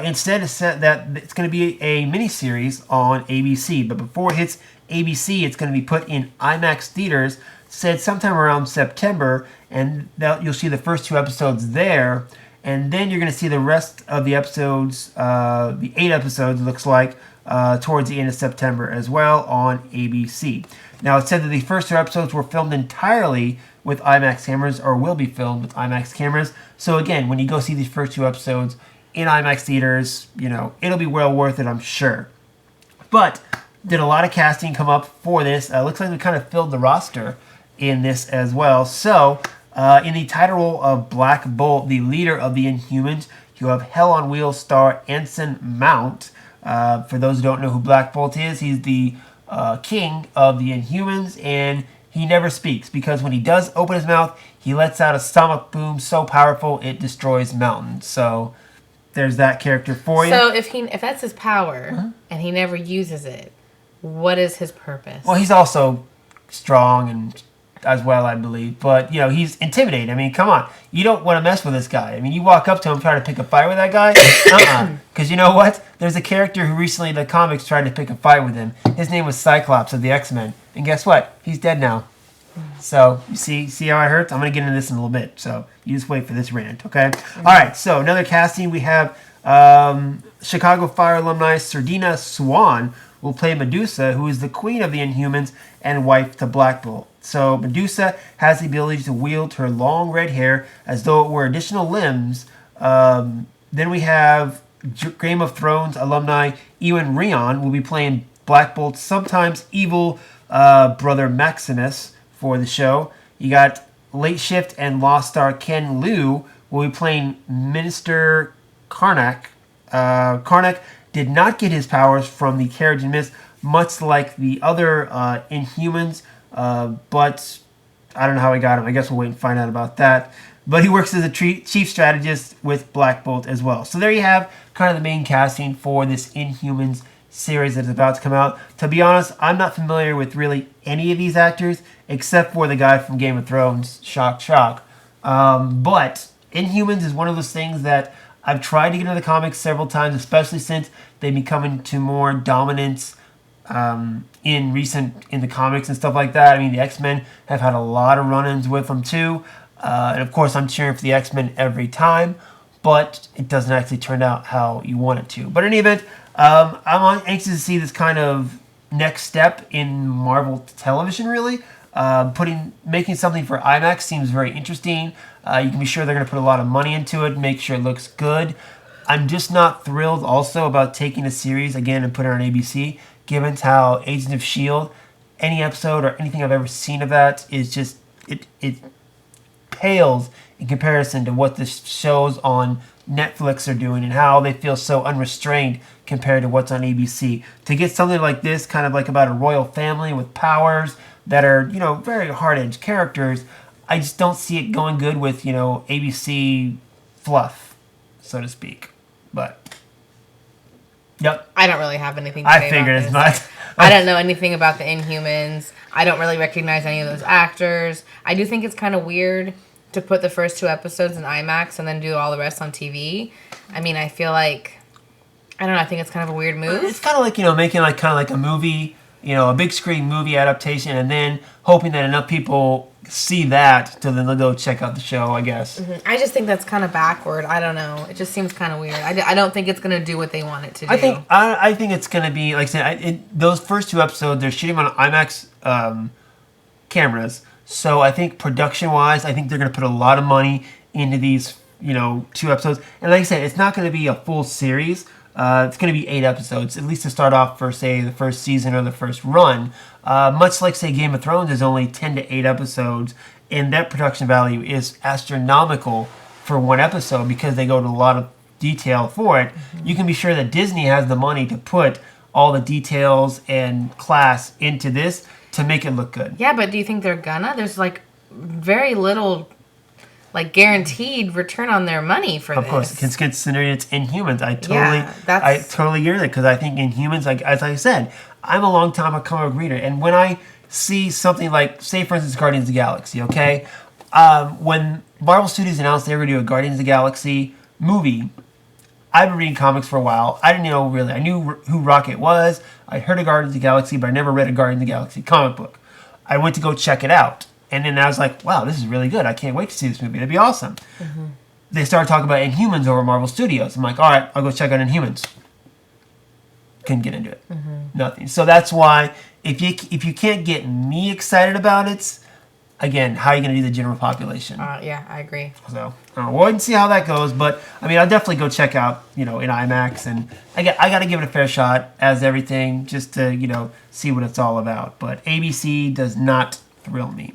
Instead, it's said that it's going to be a miniseries on ABC, but before it hits ABC, it's going to be put in IMAX theaters, said sometime around September, and you'll see the first 2 episodes there, and then you're going to see the rest of the episodes, the 8 episodes, it looks like, towards the end of September as well on ABC. Now, it said that the first 2 episodes were filmed entirely with IMAX cameras, or will be filmed with IMAX cameras. So again, when you go see these first 2 episodes in IMAX theaters, it'll be well worth it, I'm sure. But did a lot of casting come up for this. Looks like we kind of filled the roster in this as well. So, in the title role of Black Bolt, the leader of the Inhumans, you have Hell on Wheels star Anson Mount. For those who don't know who Black Bolt is, he's the king of the Inhumans, and he never speaks because when he does open his mouth, he lets out a stomach boom so powerful it destroys mountains. So there's that character for you. So if that's his power and he never uses it, what is his purpose? Well, he's also strong and as well, I believe. But, he's intimidating. I mean, come on. You don't want to mess with this guy. I mean, you walk up to him trying to pick a fight with that guy? Because you know what? There's a character who recently in the comics tried to pick a fight with him. His name was Cyclops of the X-Men. And guess what? He's dead now. So, you see how it hurts? I'm going to get into this in a little bit. So, you just wait for this rant, okay? All right, so another casting. We have Chicago Fire alumni Sardina Swan will play Medusa, who is the queen of the Inhumans and wife to Black Bolt. So Medusa has the ability to wield her long red hair as though it were additional limbs. Then we have Game of Thrones alumni Ewan Rion will be playing Black Bolt's sometimes evil brother Maximus for the show. You got Late Shift and Lost star Ken Liu will be playing Minister Karnak. Karnak did not get his powers from the Carriage and Mist, much like the other Inhumans, but I don't know how he got him. I guess we'll wait and find out about that. But he works as a chief strategist with Black Bolt as well. So there you have kind of the main casting for this Inhumans series that is about to come out. To be honest, I'm not familiar with really any of these actors, except for the guy from Game of Thrones, Shock. But Inhumans is one of those things that I've tried to get into the comics several times, especially since they've been coming to more dominance in the comics and stuff like that. I mean, the X-Men have had a lot of run-ins with them too. And of course, I'm cheering for the X-Men every time, but it doesn't actually turn out how you want it to. But in any event, I'm anxious to see this kind of next step in Marvel television, really. Making something for IMAX seems very interesting. You can be sure they're going to put a lot of money into it, make sure it looks good. I'm just not thrilled also about taking a series again and putting it on ABC, given how Agents of S.H.I.E.L.D., any episode or anything I've ever seen of that is just, it pales in comparison to what the shows on Netflix are doing and how they feel so unrestrained compared to what's on ABC. To get something like this, kind of like about a royal family with powers that are, very hard-edged characters, I just don't see it going good with, ABC fluff, so to speak. But, yep. I don't really have anything to say I figured as much. I don't know anything about the Inhumans. I don't really recognize any of those actors. I do think it's kind of weird to put the first 2 episodes in IMAX and then do all the rest on TV. I mean, I feel like, I don't know, I think it's kind of a weird move. It's kind of like, making like a movie, a big screen movie adaptation, and then hoping that enough people see that to then they'll go check out the show, I guess. Mm-hmm. I just think that's kind of backward. I don't know. It just seems kind of weird. I don't think it's going to do what they want it to do. I think it's going to be, like I said, those first 2 episodes, they're shooting on IMAX cameras. So I think production-wise, I think they're going to put a lot of money into these, 2 episodes. And like I said, it's not going to be a full series. It's going to be 8 episodes, at least to start off for, say, the first season or the first run. Much like, say, Game of Thrones is only 10 to 8 episodes, and that production value is astronomical for 1 episode because they go to a lot of detail for it. Mm-hmm. You can be sure that Disney has the money to put all the details and class into this to make it look good. Yeah, but do you think they're gonna? There's, very little, guaranteed return on their money for this. Of course, considering it's Inhumans. I totally get it, because I think Inhumans, as I said, I'm a long time a comic reader, and when I see something like, say for instance, Guardians of the Galaxy, okay? When Marvel Studios announced they were going to do a Guardians of the Galaxy movie, I've been reading comics for a while. I didn't know really. I knew who Rocket was. I heard of Guardians of the Galaxy, but I never read a Guardians of the Galaxy comic book. I went to go check it out. And then I was like, wow, this is really good. I can't wait to see this movie. It'd be awesome. Mm-hmm. They started talking about Inhumans over Marvel Studios. I'm like, all right, I'll go check out Inhumans. Couldn't get into it. Mm-hmm. Nothing. So that's why if you can't get me excited about it, again, how are you going to do the general population? Yeah, I agree. So we'll wait and see how that goes. But I mean, I'll definitely go check out, in IMAX, and I got to give it a fair shot as everything, just to see what it's all about. But ABC does not thrill me.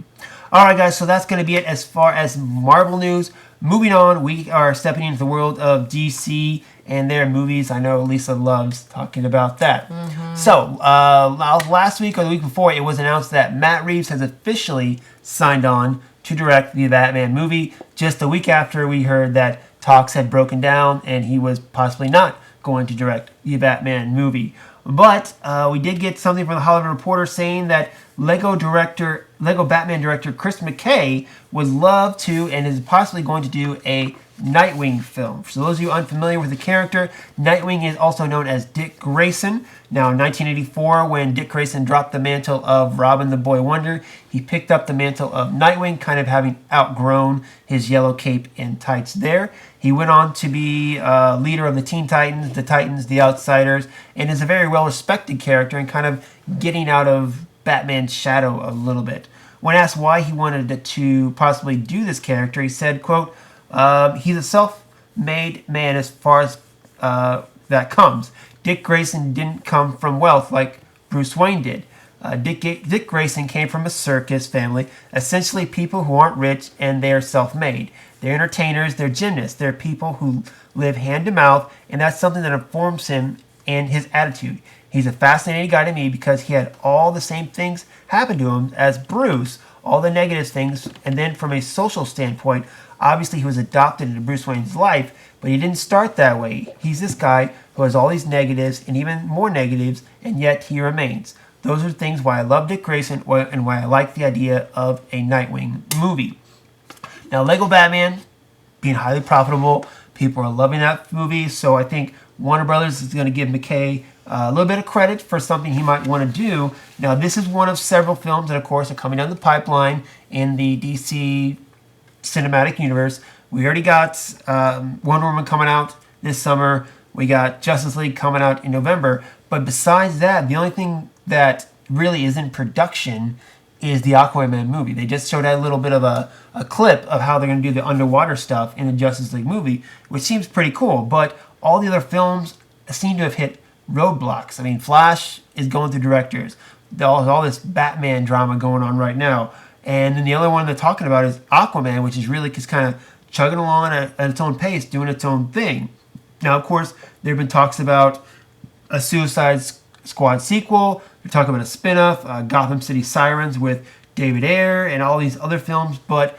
All right, guys. So that's going to be it as far as Marvel news. Moving on, we are stepping into the world of DC and their movies. I know Lisa loves talking about that. Mm-hmm. So last week or the week before, it was announced that Matt Reeves has officially signed on to direct the Batman movie. Just a week after we heard that talks had broken down and he was possibly not going to direct the Batman movie. But we did get something from the Hollywood Reporter saying that Lego Batman director Chris McKay would love to and is possibly going to do a Nightwing film. For those of you unfamiliar with the character, Nightwing is also known as Dick Grayson. Now, in 1984, when Dick Grayson dropped the mantle of Robin the Boy Wonder, he picked up the mantle of Nightwing, kind of having outgrown his yellow cape and tights there. He went on to be leader of the Teen Titans, the Outsiders, and is a very well-respected character and kind of getting out of Batman's shadow a little bit. When asked why he wanted to possibly do this character, he said, quote, he's a self-made man as far as that comes. Dick Grayson didn't come from wealth like Bruce Wayne did. Dick Grayson came from a circus family, essentially people who aren't rich and they are self-made. They're entertainers, they're gymnasts, they're people who live hand to mouth, and that's something that informs him and his attitude. He's a fascinating guy to me because he had all the same things happen to him as Bruce, all the negative things, and then from a social standpoint, obviously he was adopted into Bruce Wayne's life, but he didn't start that way. He's this guy who has all these negatives and even more negatives, and yet he remains. Those are things why I love Dick Grayson and why I like the idea of a Nightwing movie. Now, Lego Batman being highly profitable, people are loving that movie, so I think Warner Brothers is going to give McKay a little bit of credit for something he might want to do. Now, this is one of several films that, of course, are coming down the pipeline in the DC cinematic universe. We already got Wonder Woman coming out this summer. We got Justice League coming out in November. But besides that, the only thing that really is in production is the Aquaman movie. They just showed a little bit of a clip of how they're going to do the underwater stuff in the Justice League movie, which seems pretty cool. But all the other films seem to have hit roadblocks. I mean, Flash is going through directors. There's all this Batman drama going on right now. And then the other one they're talking about is Aquaman, which is really just kind of chugging along at its own pace, doing its own thing. Now, of course, there have been talks about a Suicide Squad sequel. They're talking about a spin-off, Gotham City Sirens with David Ayer and all these other films. But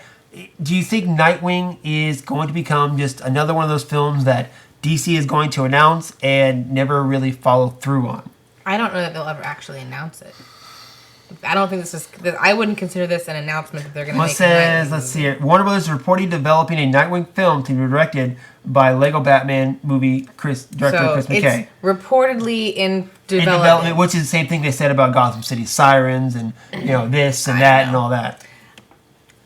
do you think Nightwing is going to become just another one of those films that DC is going to announce and never really follow through on? I don't know that they'll ever actually announce it. I don't think I wouldn't consider this an announcement that they're going to make. Let's see it. Warner Bros. Is reportedly developing a Nightwing film to be directed by Lego Batman movie director Chris McKay. It's reportedly in development. Which is the same thing they said about Gotham City Sirens and this and that and all that.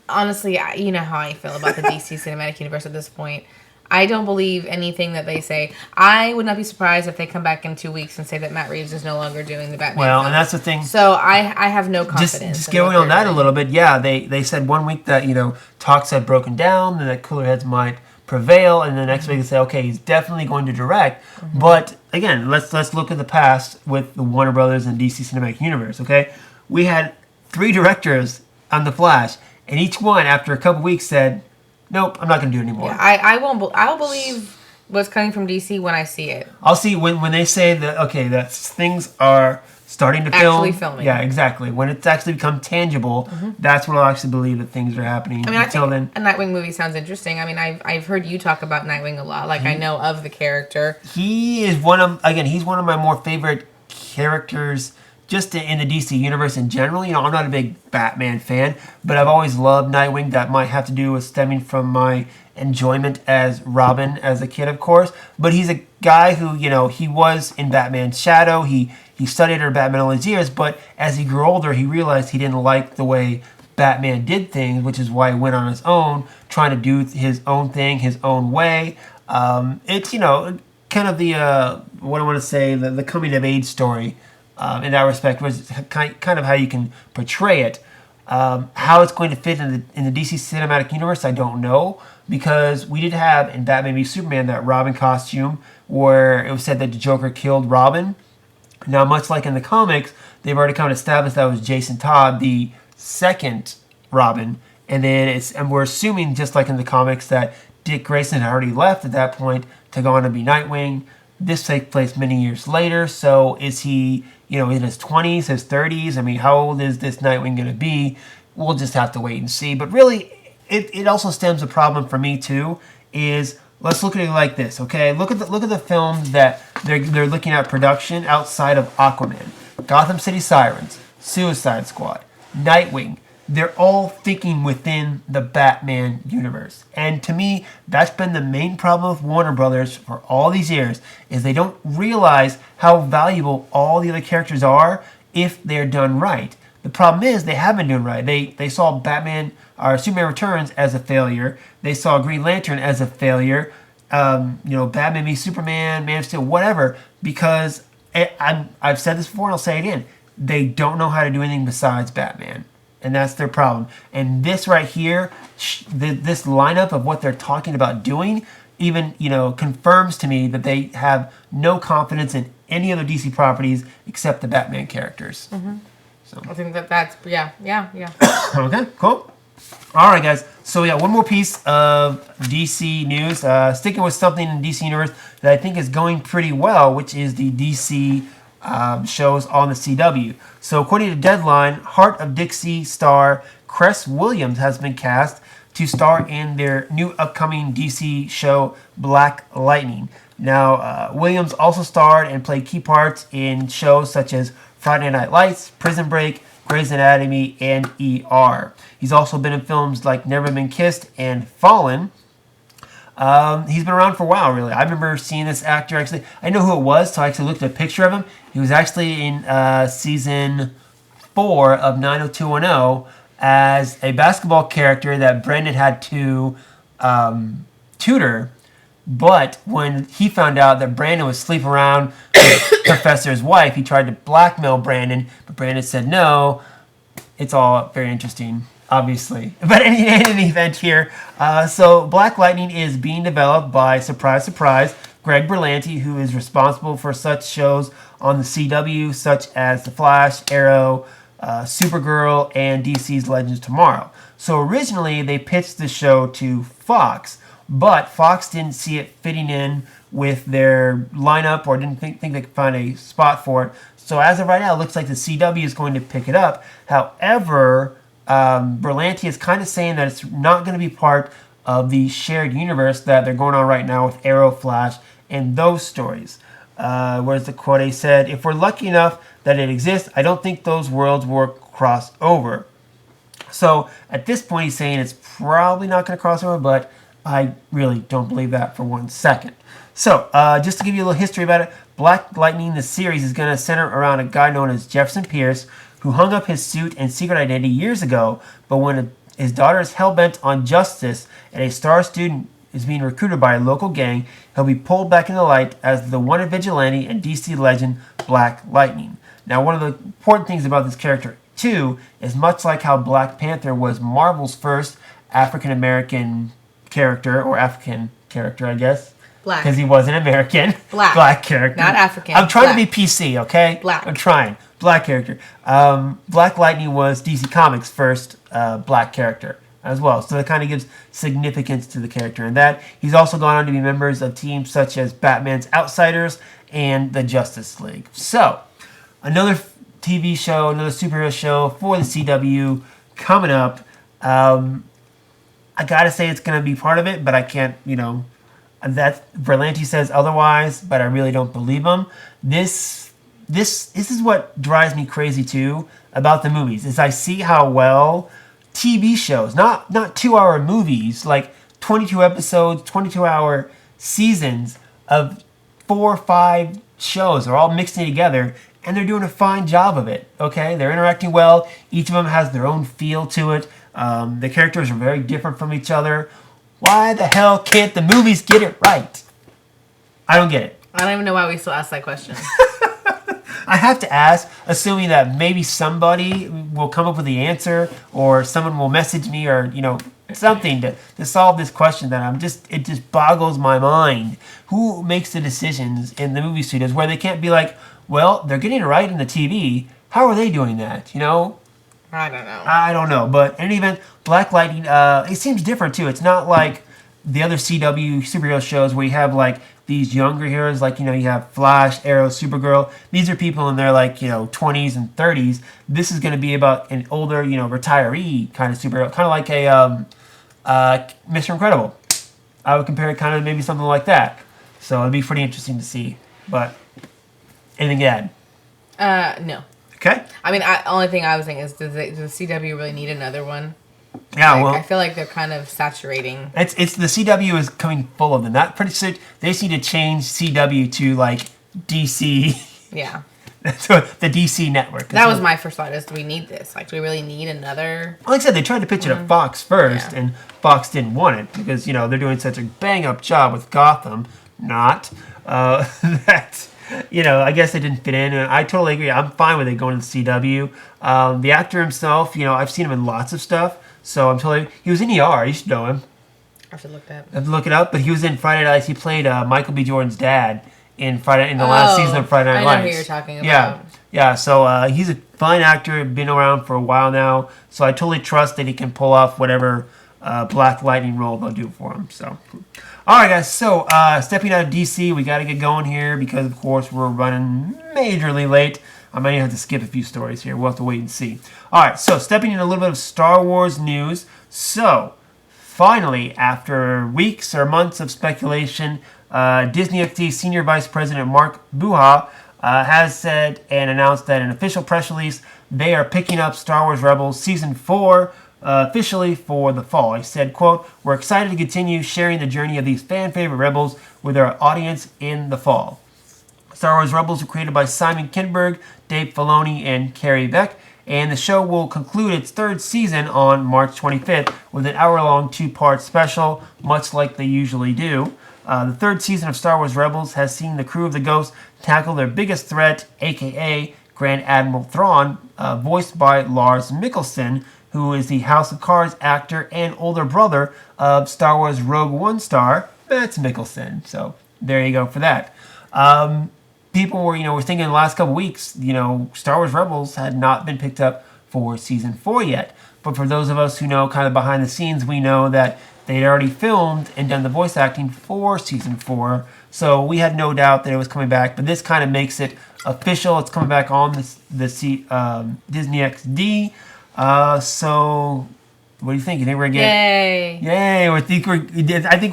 Honestly, you know how I feel about the DC Cinematic Universe at this point. I don't believe anything that they say. I would not be surprised if they come back in 2 weeks and say that Matt Reeves is no longer doing the Batman film. And that's the thing. So I have no confidence. Just going on that a little bit, they said 1 week that, talks had broken down and that cooler heads might prevail, and the next week they say, okay, he's definitely going to direct. Mm-hmm. But, again, let's look at the past with the Warner Brothers and DC Cinematic Universe, okay? We had 3 directors on The Flash, and each one, after a couple weeks, said, nope, I'm not going to do it anymore. Yeah, I'll believe what's coming from DC when I see it. I'll see when they say that, okay, that things are starting to film. Actually filming. Yeah, exactly. When it's actually become tangible, that's when I'll actually believe that things are happening. I mean, until then, a Nightwing movie sounds interesting. I mean, I've heard you talk about Nightwing a lot. Like, I know of the character. He's one of my more favorite characters just in the DC universe in general. I'm not a big Batman fan, but I've always loved Nightwing. That might have to do with stemming from my enjoyment as Robin as a kid, of course. But he's a guy who, he was in Batman's shadow. He studied under Batman all his years, but as he grew older, he realized he didn't like the way Batman did things, which is why he went on his own, trying to do his own thing, his own way. It's, kind of the, what I want to say, the coming-of-age story in that respect, which is kind of how you can portray it. How it's going to fit in the DC Cinematic Universe, I don't know, because we did have in Batman v Superman that Robin costume where it was said that the Joker killed Robin. Now, much like in the comics, they've already kind of established that was Jason Todd, the second Robin, and then we're assuming, just like in the comics, that Dick Grayson had already left at that point to go on to be Nightwing. This takes place many years later, so is he, in his 20s, his 30s? I mean, how old is this Nightwing going to be? We'll just have to wait and see. But really, it also stems a problem for me too. Is let's look at it like this, okay? Look at the films that they're looking at production outside of Aquaman, Gotham City Sirens, Suicide Squad, Nightwing. They're all thinking within the Batman universe. And to me, that's been the main problem with Warner Brothers for all these years, is they don't realize how valuable all the other characters are if they're done right. The problem is they haven't done right. They saw Batman or Superman Returns as a failure. They saw Green Lantern as a failure. Batman v Superman, Man of Steel, whatever, because I've said this before and I'll say it again. They don't know how to do anything besides Batman. And that's their problem. And this right here, this lineup of what they're talking about doing, even, confirms to me that they have no confidence in any other DC properties except the Batman characters. Mm-hmm. So I think that's, yeah. Okay, cool. All right, guys. So, one more piece of DC news. Sticking with something in DC Universe that I think is going pretty well, which is the DC shows on the CW. So according to Deadline, Heart of Dixie star Cress Williams has been cast to star in their new upcoming DC show Black Lightning. Now, Williams also starred and played key parts in shows such as Friday Night Lights, Prison Break, Grey's Anatomy, and ER. He's also been in films like Never Been Kissed and Fallen. He's been around for a while, really. I remember seeing this actor, actually. I know who it was, so I actually looked at a picture of him. He was actually in season 4 of 90210 as a basketball character that Brandon had to tutor. But when he found out that Brandon was sleeping around with the professor's wife, he tried to blackmail Brandon, but Brandon said no. It's all very interesting, obviously. But in any event here, so Black Lightning is being developed by, surprise, surprise, Greg Berlanti, who is responsible for such shows on the CW, such as The Flash, Arrow, Supergirl, and DC's Legends Tomorrow. So originally they pitched the show to Fox, but Fox didn't see it fitting in with their lineup or didn't think they could find a spot for it. So as of right now, it looks like the CW is going to pick it up. However, Berlanti is kind of saying that it's not going to be part of the shared universe that they're going on right now with Arrow, Flash, and those stories. Where's the quote? He said, "If we're lucky enough that it exists, I don't think those worlds will cross over." So at this point, he's saying it's probably not going to cross over, but I really don't believe that for 1 second. So just to give you a little history about it, Black Lightning, the series, is going to center around a guy known as Jefferson Pierce, who hung up his suit and secret identity years ago, but when his daughter is hell-bent on justice and a star student is being recruited by a local gang, he'll be pulled back into the light as the wanted vigilante and DC legend Black Lightning. Now, one of the important things about this character, too, is much like how Black Panther was Marvel's first African-American character, or African character, I guess. Black. Because he wasn't American. Black character. Not African. I'm trying Black. to be PC, okay? Black. I'm trying. Black character. Black Lightning was DC Comics' first black character as well. So that kind of gives significance to the character. And that he's also gone on to be members of teams such as Batman's Outsiders and the Justice League. So, another TV show, another superhero show for the CW coming up. I gotta say it's gonna be part of it, but I can't, that Berlanti says otherwise, but I really don't believe him. This is what drives me crazy too about the movies, is I see how well TV shows, not 2-hour movies, like 22 episodes, 22-hour seasons of 4 or 5 shows are all mixed in together, and they're doing a fine job of it, okay? They're interacting well. Each of them has their own feel to it. The characters are very different from each other. Why the hell can't the movies get it right? I don't get it. I don't even know why we still ask that question. I have to ask, assuming that maybe somebody will come up with the answer, or someone will message me, or something to solve this question that it just boggles my mind. Who makes the decisions in the movie studios where they can't be like, well, they're getting it right in the TV. How are they doing that? I don't know. But in any event, Black Lightning, it seems different too. It's not like the other CW superhero shows where you have like these younger heroes, like you have Flash, Arrow, Supergirl. These are people in their 20s and 30s. This is going to be about an older retiree kind of superhero, kind of like a Mr. Incredible. I would compare it kind of maybe something like that. So it'd be pretty interesting to see. But anything to add? No. Okay. I mean, only thing I was thinking is, does the CW really need another one? Yeah, well, I feel like they're kind of saturating. It's the CW is coming full of them. That pretty soon they just need to change CW to like DC. Yeah. So the DC network. That was my first thought: is do we need this? Like, do we really need another? Like I said, they tried to pitch it at Fox first, and Fox didn't want it because they're doing such a bang up job with Gotham. Not that. I guess they didn't fit in, and I totally agree. I'm fine with it going to the CW. The actor himself, I've seen him in lots of stuff, so he was in ER. You should know him. I should look that. I have to look it up, but he was in Friday Nights. He played Michael B. Jordan's dad in the last season of Friday Night Lights. I know who you're talking about. Yeah. So he's a fine actor, been around for a while now. So I totally trust that he can pull off whatever Black Lightning role they'll do for him. So. All right, guys, so stepping out of DC, we got to get going here because, of course, we're running majorly late. I might have to skip a few stories here. We'll have to wait and see. All right, so stepping in a little bit of Star Wars news. So, finally, after weeks or months of speculation, Disney XD Senior Vice President Mark Buha has said and announced that in an official press release, they are picking up Star Wars Rebels Season 4 officially for the fall. He said, quote, "We're excited to continue sharing the journey of these fan-favorite Rebels with our audience in the fall." Star Wars Rebels were created by Simon Kinberg, Dave Filoni, and Carrie Beck, and the show will conclude its 3rd season on March 25th with an hour-long 2-part special, much like they usually do. The 3rd season of Star Wars Rebels has seen the crew of the Ghost tackle their biggest threat, a.k.a. Grand Admiral Thrawn, voiced by Lars Mikkelsen, who is the House of Cards actor and older brother of Star Wars Rogue One star Mads Mikkelsen. So there you go for that. People were thinking in the last couple weeks, Star Wars Rebels had not been picked up for season 4 yet. But for those of us who know kind of behind the scenes, we know that they'd already filmed and done the voice acting for season 4. So we had no doubt that it was coming back. But this kind of makes it official. It's coming back on the Disney XD. So what do you think? You think we're getting? Yay! I think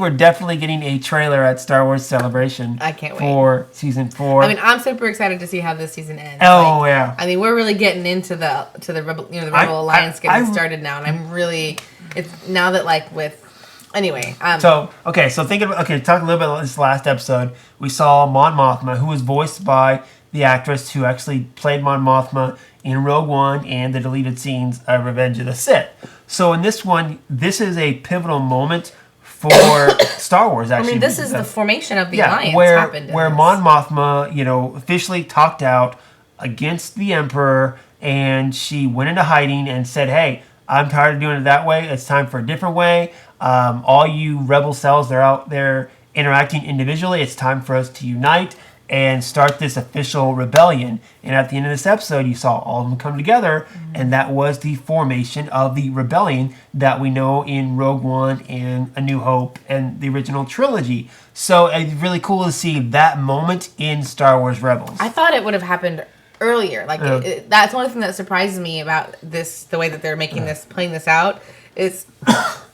we're definitely getting a trailer at Star Wars Celebration. I can't wait for season 4. I mean, I'm super excited to see how this season ends. Oh yeah! I mean, we're really getting into the Rebel, the Rebel Alliance getting started now, and I'm really now that with. Anyway, talk a little bit about this last episode. We saw Mon Mothma, who was voiced by the actress who actually played Mon Mothma in Rogue One and the deleted scenes of Revenge of the Sith. So in this one, this is a pivotal moment for Star Wars. Actually, I mean, this is the formation of the Alliance. Where Mon Mothma, officially talked out against the Emperor, and she went into hiding and said, "Hey, I'm tired of doing it that way. It's time for a different way. All you rebel cells, they're out there interacting individually. It's time for us to unite and start this official rebellion." And at the end of this episode, you saw all of them come together, and that was the formation of the rebellion that we know in Rogue One and A New Hope and the original trilogy. So it's really cool to see that moment in Star Wars Rebels. I thought it would have happened earlier. That's the only thing that surprises me about this, the way that they're making playing this out, is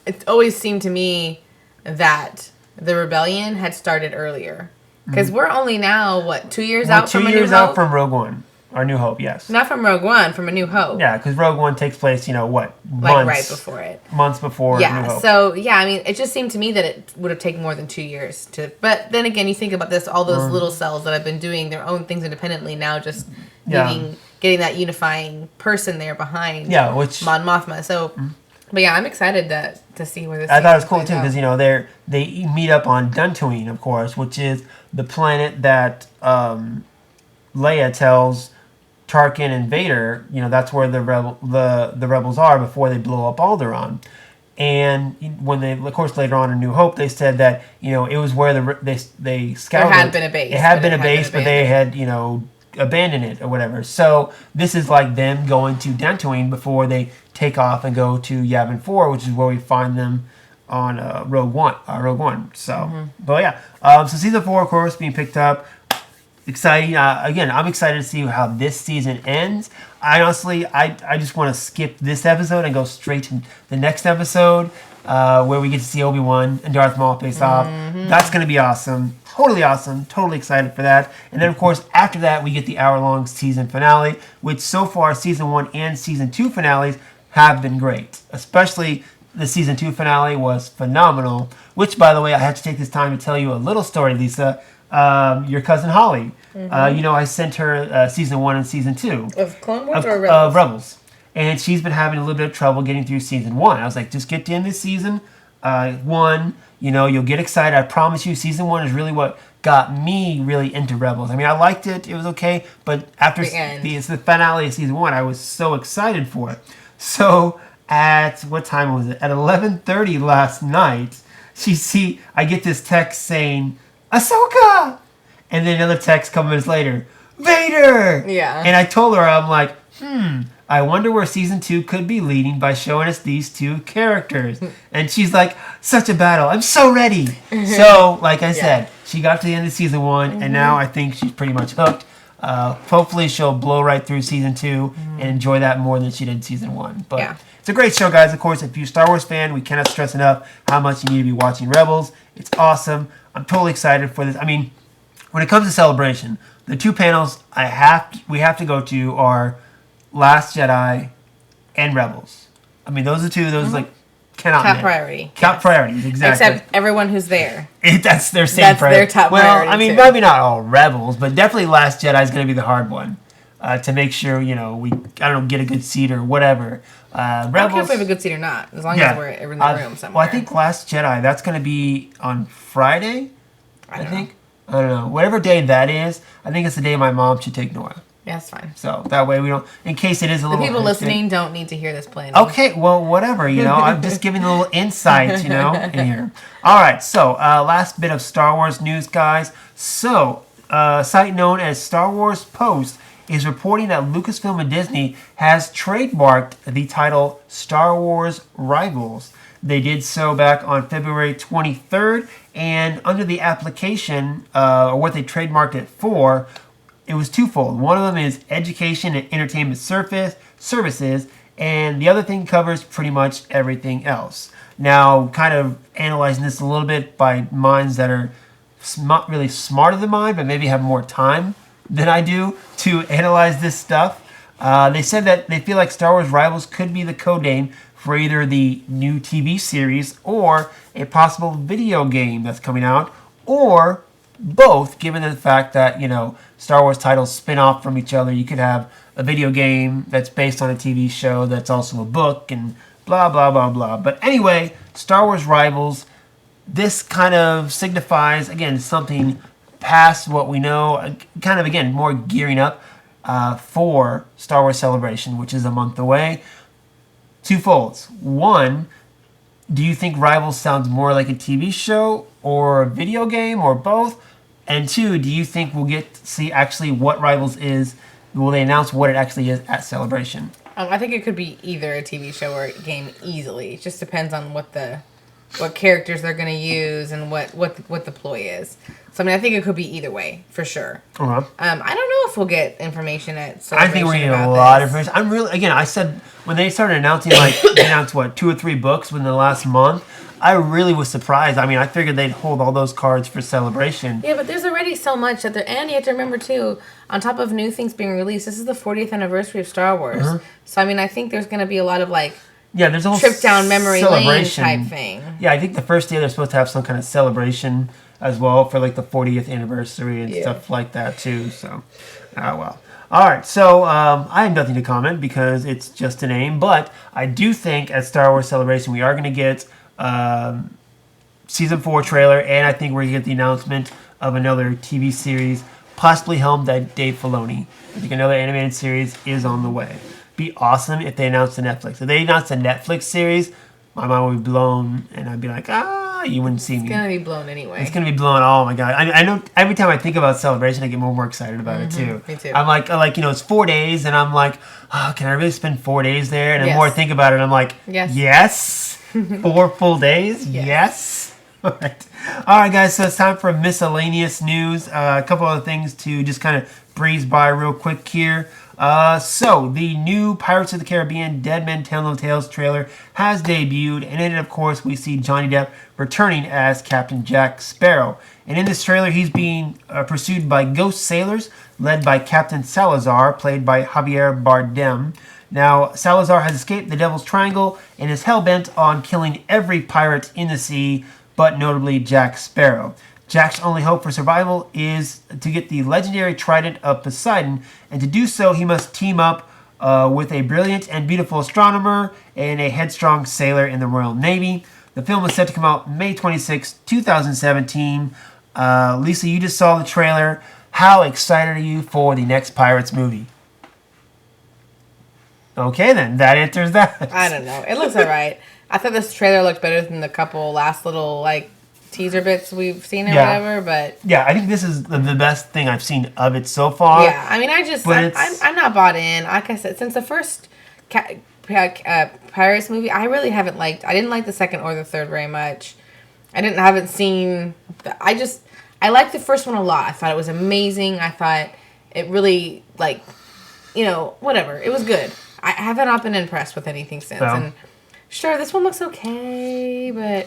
it always seemed to me that the rebellion had started earlier. Because we're only now, 2 years out from A New Hope? 2 years out from Rogue One. Or New Hope, yes. Not from Rogue One, from A New Hope. Yeah, because Rogue One takes place, months. Right before it. Months before New Hope. So, I mean, it just seemed to me that it would have taken more than 2 years to... But then again, you think about this, all those little cells that have been doing their own things independently, now just getting that unifying person there behind Mon Mothma. So... But yeah, I'm excited to see where this. I thought it was cool too because they meet up on Dantooine, of course, which is the planet that Leia tells Tarkin and Vader. That's where the rebels are before they blow up Alderaan. And when they, of course, later on in New Hope, they said that it was where they scouted. There had been a base. It had been a base, but they had abandoned it or whatever. So this is like them going to Dantooine before they take off and go to Yavin 4, which is where we find them on Rogue One. So, but yeah. So season 4, of course, being picked up. Exciting. Again, I'm excited to see how this season ends. I just want to skip this episode and go straight to the next episode where we get to see Obi-Wan and Darth Maul face off. That's going to be awesome. Totally awesome. Totally excited for that. And then, of course, after that, we get the hour-long season finale, which so far, season 1 and season 2 finales have been great. Especially the season 2 finale was phenomenal, which, by the way, I have to take this time to tell you a little story, Lisa. Your cousin Holly. I sent her season 1 and season 2. Of Clone Wars or Rebels? Rebels. And she's been having a little bit of trouble getting through season 1. I was like, just get to the end of season 1. You'll get excited. I promise you, season 1 is really what got me really into Rebels. I mean, I liked it. It was okay. But after the finale of season 1, I was so excited for it. So at, what time was it? At 11:30 last night, I get this text saying, Ahsoka! And then another text a couple minutes later, Vader! Yeah. And I told her, I'm like, I wonder where season 2 could be leading by showing us these two characters. And she's like, such a battle. I'm so ready. So, like I said, she got to the end of season 1, and now I think she's pretty much hooked. Hopefully she'll blow right through season 2 and enjoy that more than she did season 1. But it's a great show, guys. Of course, if you're a Star Wars fan, we cannot stress enough how much you need to be watching Rebels. It's awesome. I'm totally excited for this. I mean, when it comes to Celebration, the two panels we have to go to are Last Jedi and Rebels. I mean, those are two. Those cannot top priority. Top priorities, exactly. Except everyone who's there. That's their same priority. Their top priority. Well, I mean, maybe not all Rebels, but definitely Last Jedi is going to be the hard one to make sure we get a good seat or whatever. Rebels. I don't care if we have a good seat or not, as long as we're in the room somewhere. Well, I think Last Jedi, that's going to be on Friday. I think. I don't know. Whatever day that is, I think it's the day my mom should take Nora. Yeah, that's fine. So that way we don't, in case it is a little... The people listening don't need to hear this planning. Okay, well, whatever, I'm just giving a little insight, in here. All right, so last bit of Star Wars news, guys. So, a site known as Star Wars Post is reporting that Lucasfilm and Disney has trademarked the title Star Wars Rivals. They did so back on February 23rd, and under the application, or what they trademarked it for, it was twofold. One of them is education and entertainment services, and the other thing covers pretty much everything else. Now, kind of analyzing this a little bit by minds that are not really smarter than mine, but maybe have more time than I do to analyze this stuff. They said that they feel like Star Wars Rivals could be the code name for either the new TV series or a possible video game that's coming out, or both, given the fact that, Star Wars titles spin off from each other. You could have a video game that's based on a TV show that's also a book, and blah, blah, blah, blah. But anyway, Star Wars Rivals, this kind of signifies, again, something past what we know, kind of, again, more gearing up for Star Wars Celebration, which is a month away. Twofolds. One, do you think Rivals sounds more like a TV show or a video game or both? And two, do you think we'll get to see actually what Rivals is? Will they announce what it actually is at Celebration? I think it could be either a TV show or a game easily. It just depends on what characters they're going to use and what the ploy is. So, I think it could be either way, for sure. Uh-huh. I don't know if we'll get information at Celebration. I think we're getting a lot of information. I'm really, again, I said, when they started announcing, they announced, 2 or 3 books within the last month, I really was surprised. I figured they'd hold all those cards for Celebration. Yeah, but there's already so much that and you have to remember, too, on top of new things being released, this is the 40th anniversary of Star Wars. Uh-huh. So, I think there's going to be a lot of, there's a whole trip down memory lane type thing. Yeah, I think the first day they're supposed to have some kind of celebration as well for the 40th anniversary and stuff like that too. So, well. All right, so I have nothing to comment because it's just a name, but I do think at Star Wars Celebration we are going to get Season 4 trailer, and I think we're going to get the announcement of another TV series, possibly helmed by Dave Filoni. I think another animated series is on the way. Be awesome if they announced a Netflix. If they announced a Netflix series, my mind would be blown, and I'd be like, you wouldn't see me. It's going to be blown anyway. It's going to be blown. Oh, my God. I know every time I think about Celebration, I get more and more excited about it, too. Me too. I'm like, it's 4 days, and I'm like, can I really spend 4 days there? And the more I think about it, I'm like, yes. 4 full days? Yes. All right, guys, so it's time for miscellaneous news. A couple other things to just kind of breeze by real quick here. So, the new Pirates of the Caribbean Dead Men Tell No Tales trailer has debuted, and in it, of course, we see Johnny Depp returning as Captain Jack Sparrow. And in this trailer, he's being pursued by ghost sailors, led by Captain Salazar, played by Javier Bardem. Now, Salazar has escaped the Devil's Triangle and is hell-bent on killing every pirate in the sea, but notably Jack Sparrow. Jack's only hope for survival is to get the legendary Trident of Poseidon, and to do so he must team up with a brilliant and beautiful astronomer and a headstrong sailor in the Royal Navy. The film is set to come out May 26, 2017. Lisa, you just saw the trailer. How excited are you for the next Pirates movie? Okay, then. That answers that. I don't know. It looks alright. I thought this trailer looked better than the couple last little, teaser bits we've seen or whatever, but... Yeah, I think this is the best thing I've seen of it so far. Yeah, I'm not bought in. Like I said, since the first Pirates movie, I really haven't I didn't like the second or the third very much. I liked the first one a lot. I thought it was amazing. I thought it really, whatever. It was good. I haven't not been impressed with anything since. No. And sure, this one looks okay, but...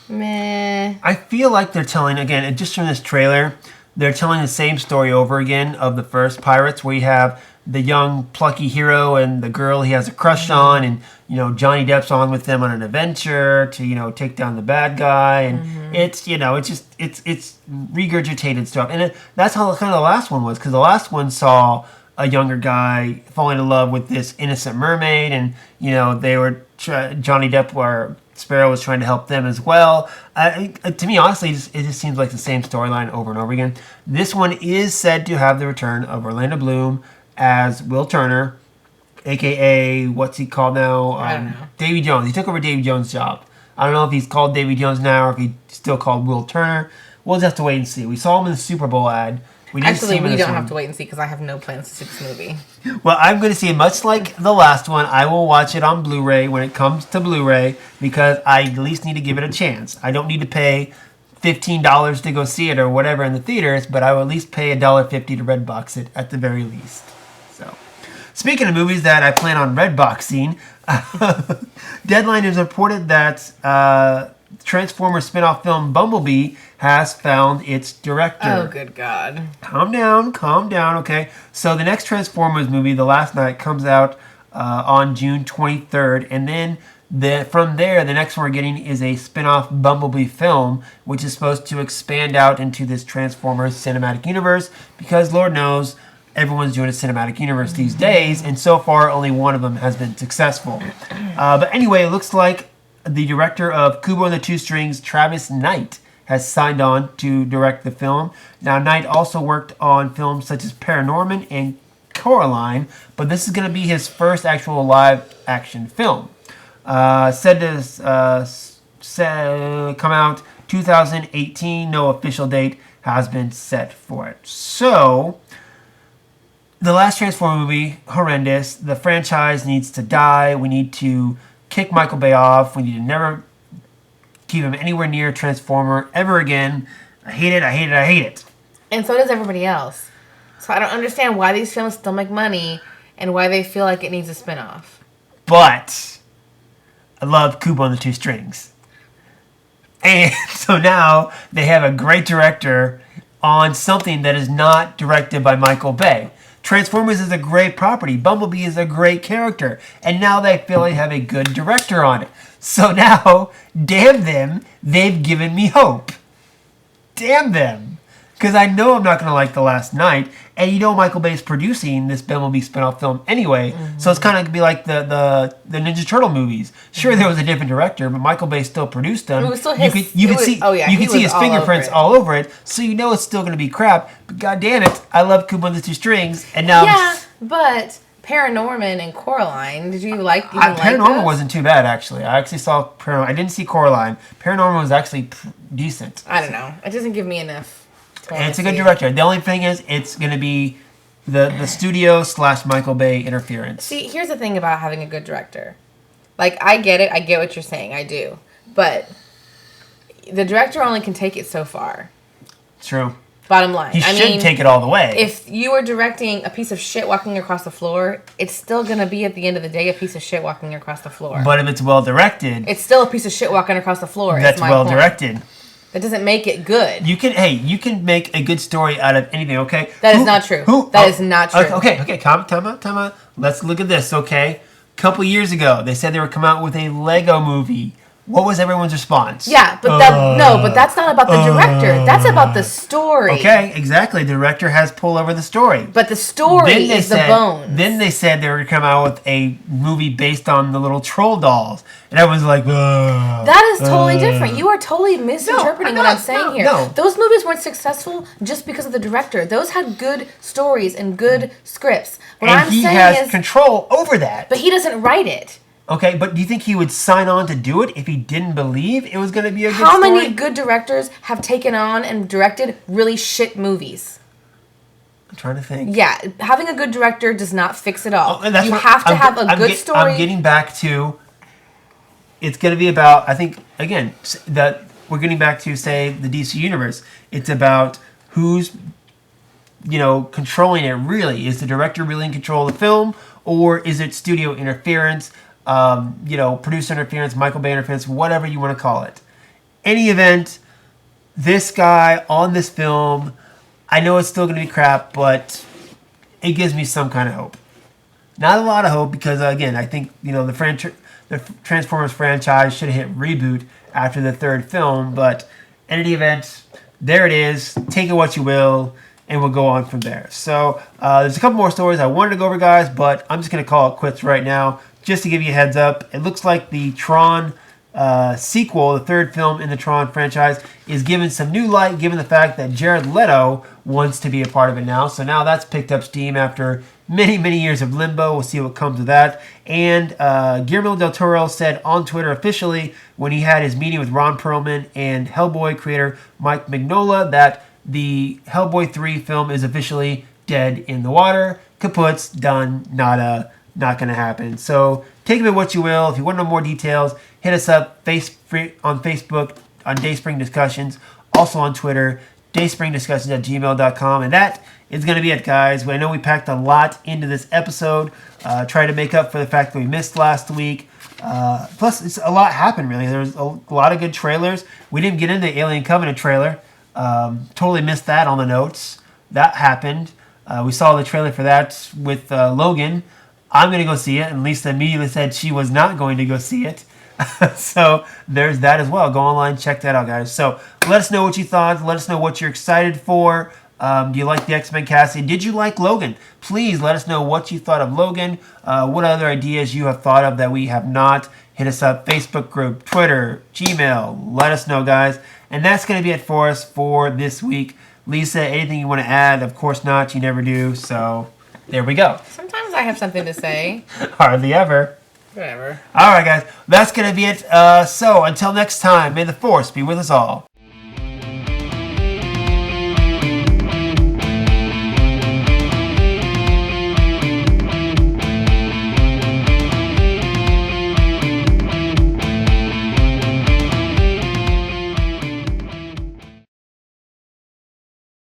meh. I feel like they're telling, again, just from this trailer, they're telling the same story over again of the first Pirates, where you have the young, plucky hero and the girl he has a crush on, and, Johnny Depp's on with them on an adventure to, take down the bad guy, and it's regurgitated stuff. And that's how kind of the last one was, because the last one saw a younger guy falling in love with this innocent mermaid, and, they were, Johnny Depp or Sparrow was trying to help them as well. To me, honestly, it just seems like the same storyline over and over again. This one is said to have the return of Orlando Bloom as Will Turner, a.k.a. what's he called now? I don't know. Davy Jones. He took over Davy Jones' job. I don't know if he's called Davy Jones now or if he's still called Will Turner. We'll just have to wait and see. We saw him in the Super Bowl ad We didn't see Actually, him in we this don't one. have to wait and see because I have no plans to see this movie. Well, I'm going to see it much like the last one. I will watch it on Blu-ray when it comes to Blu-ray because I at least need to give it a chance. I don't need to pay $15 to go see it or whatever in the theaters, but I will at least pay $1.50 to Redbox it at the very least. So, speaking of movies that I plan on Redboxing, Deadline has reported that Transformers spin-off film Bumblebee has found its director. Oh, good God. Calm down, okay? So the next Transformers movie, The Last Night, comes out on June 23rd, and then from there, the next one we're getting is a spin-off Bumblebee film, which is supposed to expand out into this Transformers cinematic universe, because Lord knows, everyone's doing a cinematic universe these days, and so far, only one of them has been successful. But anyway, it looks like the director of Kubo and the Two Strings, Travis Knight, has signed on to direct the film. Now, Knight also worked on films such as Paranorman and Coraline, but this is going to be his first actual live-action film. Said to come out 2018. No official date has been set for it. So, the last Transformer movie, horrendous. The franchise needs to die. We need to kick Michael Bay off. We need to never keep him anywhere near Transformer ever again. I hate it. And so does everybody else. So I don't understand why these films still make money and why they feel like it needs a spinoff. But I love Kubo and the Two Strings. And so now they have a great director on something that is not directed by Michael Bay. Transformers is a great property. Bumblebee is a great character. And now they feel they have a good director on it. So now, damn them, they've given me hope. Damn them. Because I know I'm not going to like The Last Night. And you know Michael Bay's producing this Bumblebee spin-off film anyway. Mm-hmm. So it's kind of going to be like the Ninja Turtle movies. Sure, there was a different director, but Michael Bay still produced them. It was still his... You could see his fingerprints all over it. So you know it's still going to be crap. But god damn it, I love Kubo and the Two Strings. And now... Yeah, but Paranorman and Coraline, did you like Paranorman those? wasn't too bad, actually. I actually saw Paranorman. I didn't see Coraline. Paranorman was actually decent. I don't know. It doesn't give me enough. And it's a good director. The only thing is, it's going to be the studio / Michael Bay interference. See, here's the thing about having a good director. Like, I get it. I get what you're saying. I do. But the director only can take it so far. True. Bottom line. He shouldn't take it all the way. If you were directing a piece of shit walking across the floor, it's still going to be, at the end of the day, a piece of shit walking across the floor. But if it's well directed... It's still a piece of shit walking across the floor. That's well directed. That doesn't make it good. You can make a good story out of anything, okay? That is not true. That is not true. Okay, time out. Let's look at this, okay? A couple years ago, they said they would come out with a Lego movie. What was everyone's response? Yeah, but that's not about the director. That's about the story. Okay, exactly. The director has pull over the story. But the story is the bones. Then they said they were going to come out with a movie based on the little troll dolls. And everyone's like, that is totally different. You are totally misinterpreting what I'm saying here. No. Those movies weren't successful just because of the director. Those had good stories and good scripts. He has control over that. But he doesn't write it. Okay, but do you think he would sign on to do it if he didn't believe it was going to be a good story? How many good directors have taken on and directed really shit movies? I'm trying to think. Yeah, having a good director does not fix it all. You have to have a good story. I'm getting back to, it's going to be about, I think, again, that we're getting back to, say, the DC Universe. It's about who's, controlling it really. Is the director really in control of the film, or is it studio interference? Producer interference, Michael Bay interference, whatever you want to call it. Any event, this guy on this film, I know it's still going to be crap, but it gives me some kind of hope. Not a lot of hope because, again, I think, the Transformers franchise should have hit reboot after the third film, but in any event, there it is. Take it what you will, and we'll go on from there. So, there's a couple more stories I wanted to go over, guys, but I'm just going to call it quits right now. Just to give you a heads up, it looks like the Tron sequel, the third film in the Tron franchise, is given some new light given the fact that Jared Leto wants to be a part of it now. So now that's picked up steam after many, many years of limbo. We'll see what comes of that. And Guillermo del Toro said on Twitter officially when he had his meeting with Ron Perlman and Hellboy creator Mike Mignola that the Hellboy 3 film is officially dead in the water. Kaput's done. Not going to happen. So take of it what you will. If you want to know more details, hit us up on Facebook on Dayspring Discussions. Also on Twitter, dayspringdiscussions@gmail.com. And that is going to be it, guys. I know we packed a lot into this episode. Try to make up for the fact that we missed last week. Plus, a lot happened, really. There was a lot of good trailers. We didn't get into the Alien Covenant trailer. Totally missed that on the notes. That happened. We saw the trailer for that with Logan. I'm going to go see it, and Lisa immediately said she was not going to go see it. So there's that as well. Go online, check that out, guys. So let us know what you thought. Let us know what you're excited for. Do you like the X-Men casting? Did you like Logan? Please let us know what you thought of Logan. What other ideas you have thought of that we have not. Hit us up, Facebook group, Twitter, Gmail. Let us know, guys. And that's going to be it for us for this week. Lisa, anything you want to add? Of course not. You never do. So there we go. Sometimes I have something to say. Hardly ever. Whatever. All right, guys. That's going to be it. So until next time, may the Force be with us all.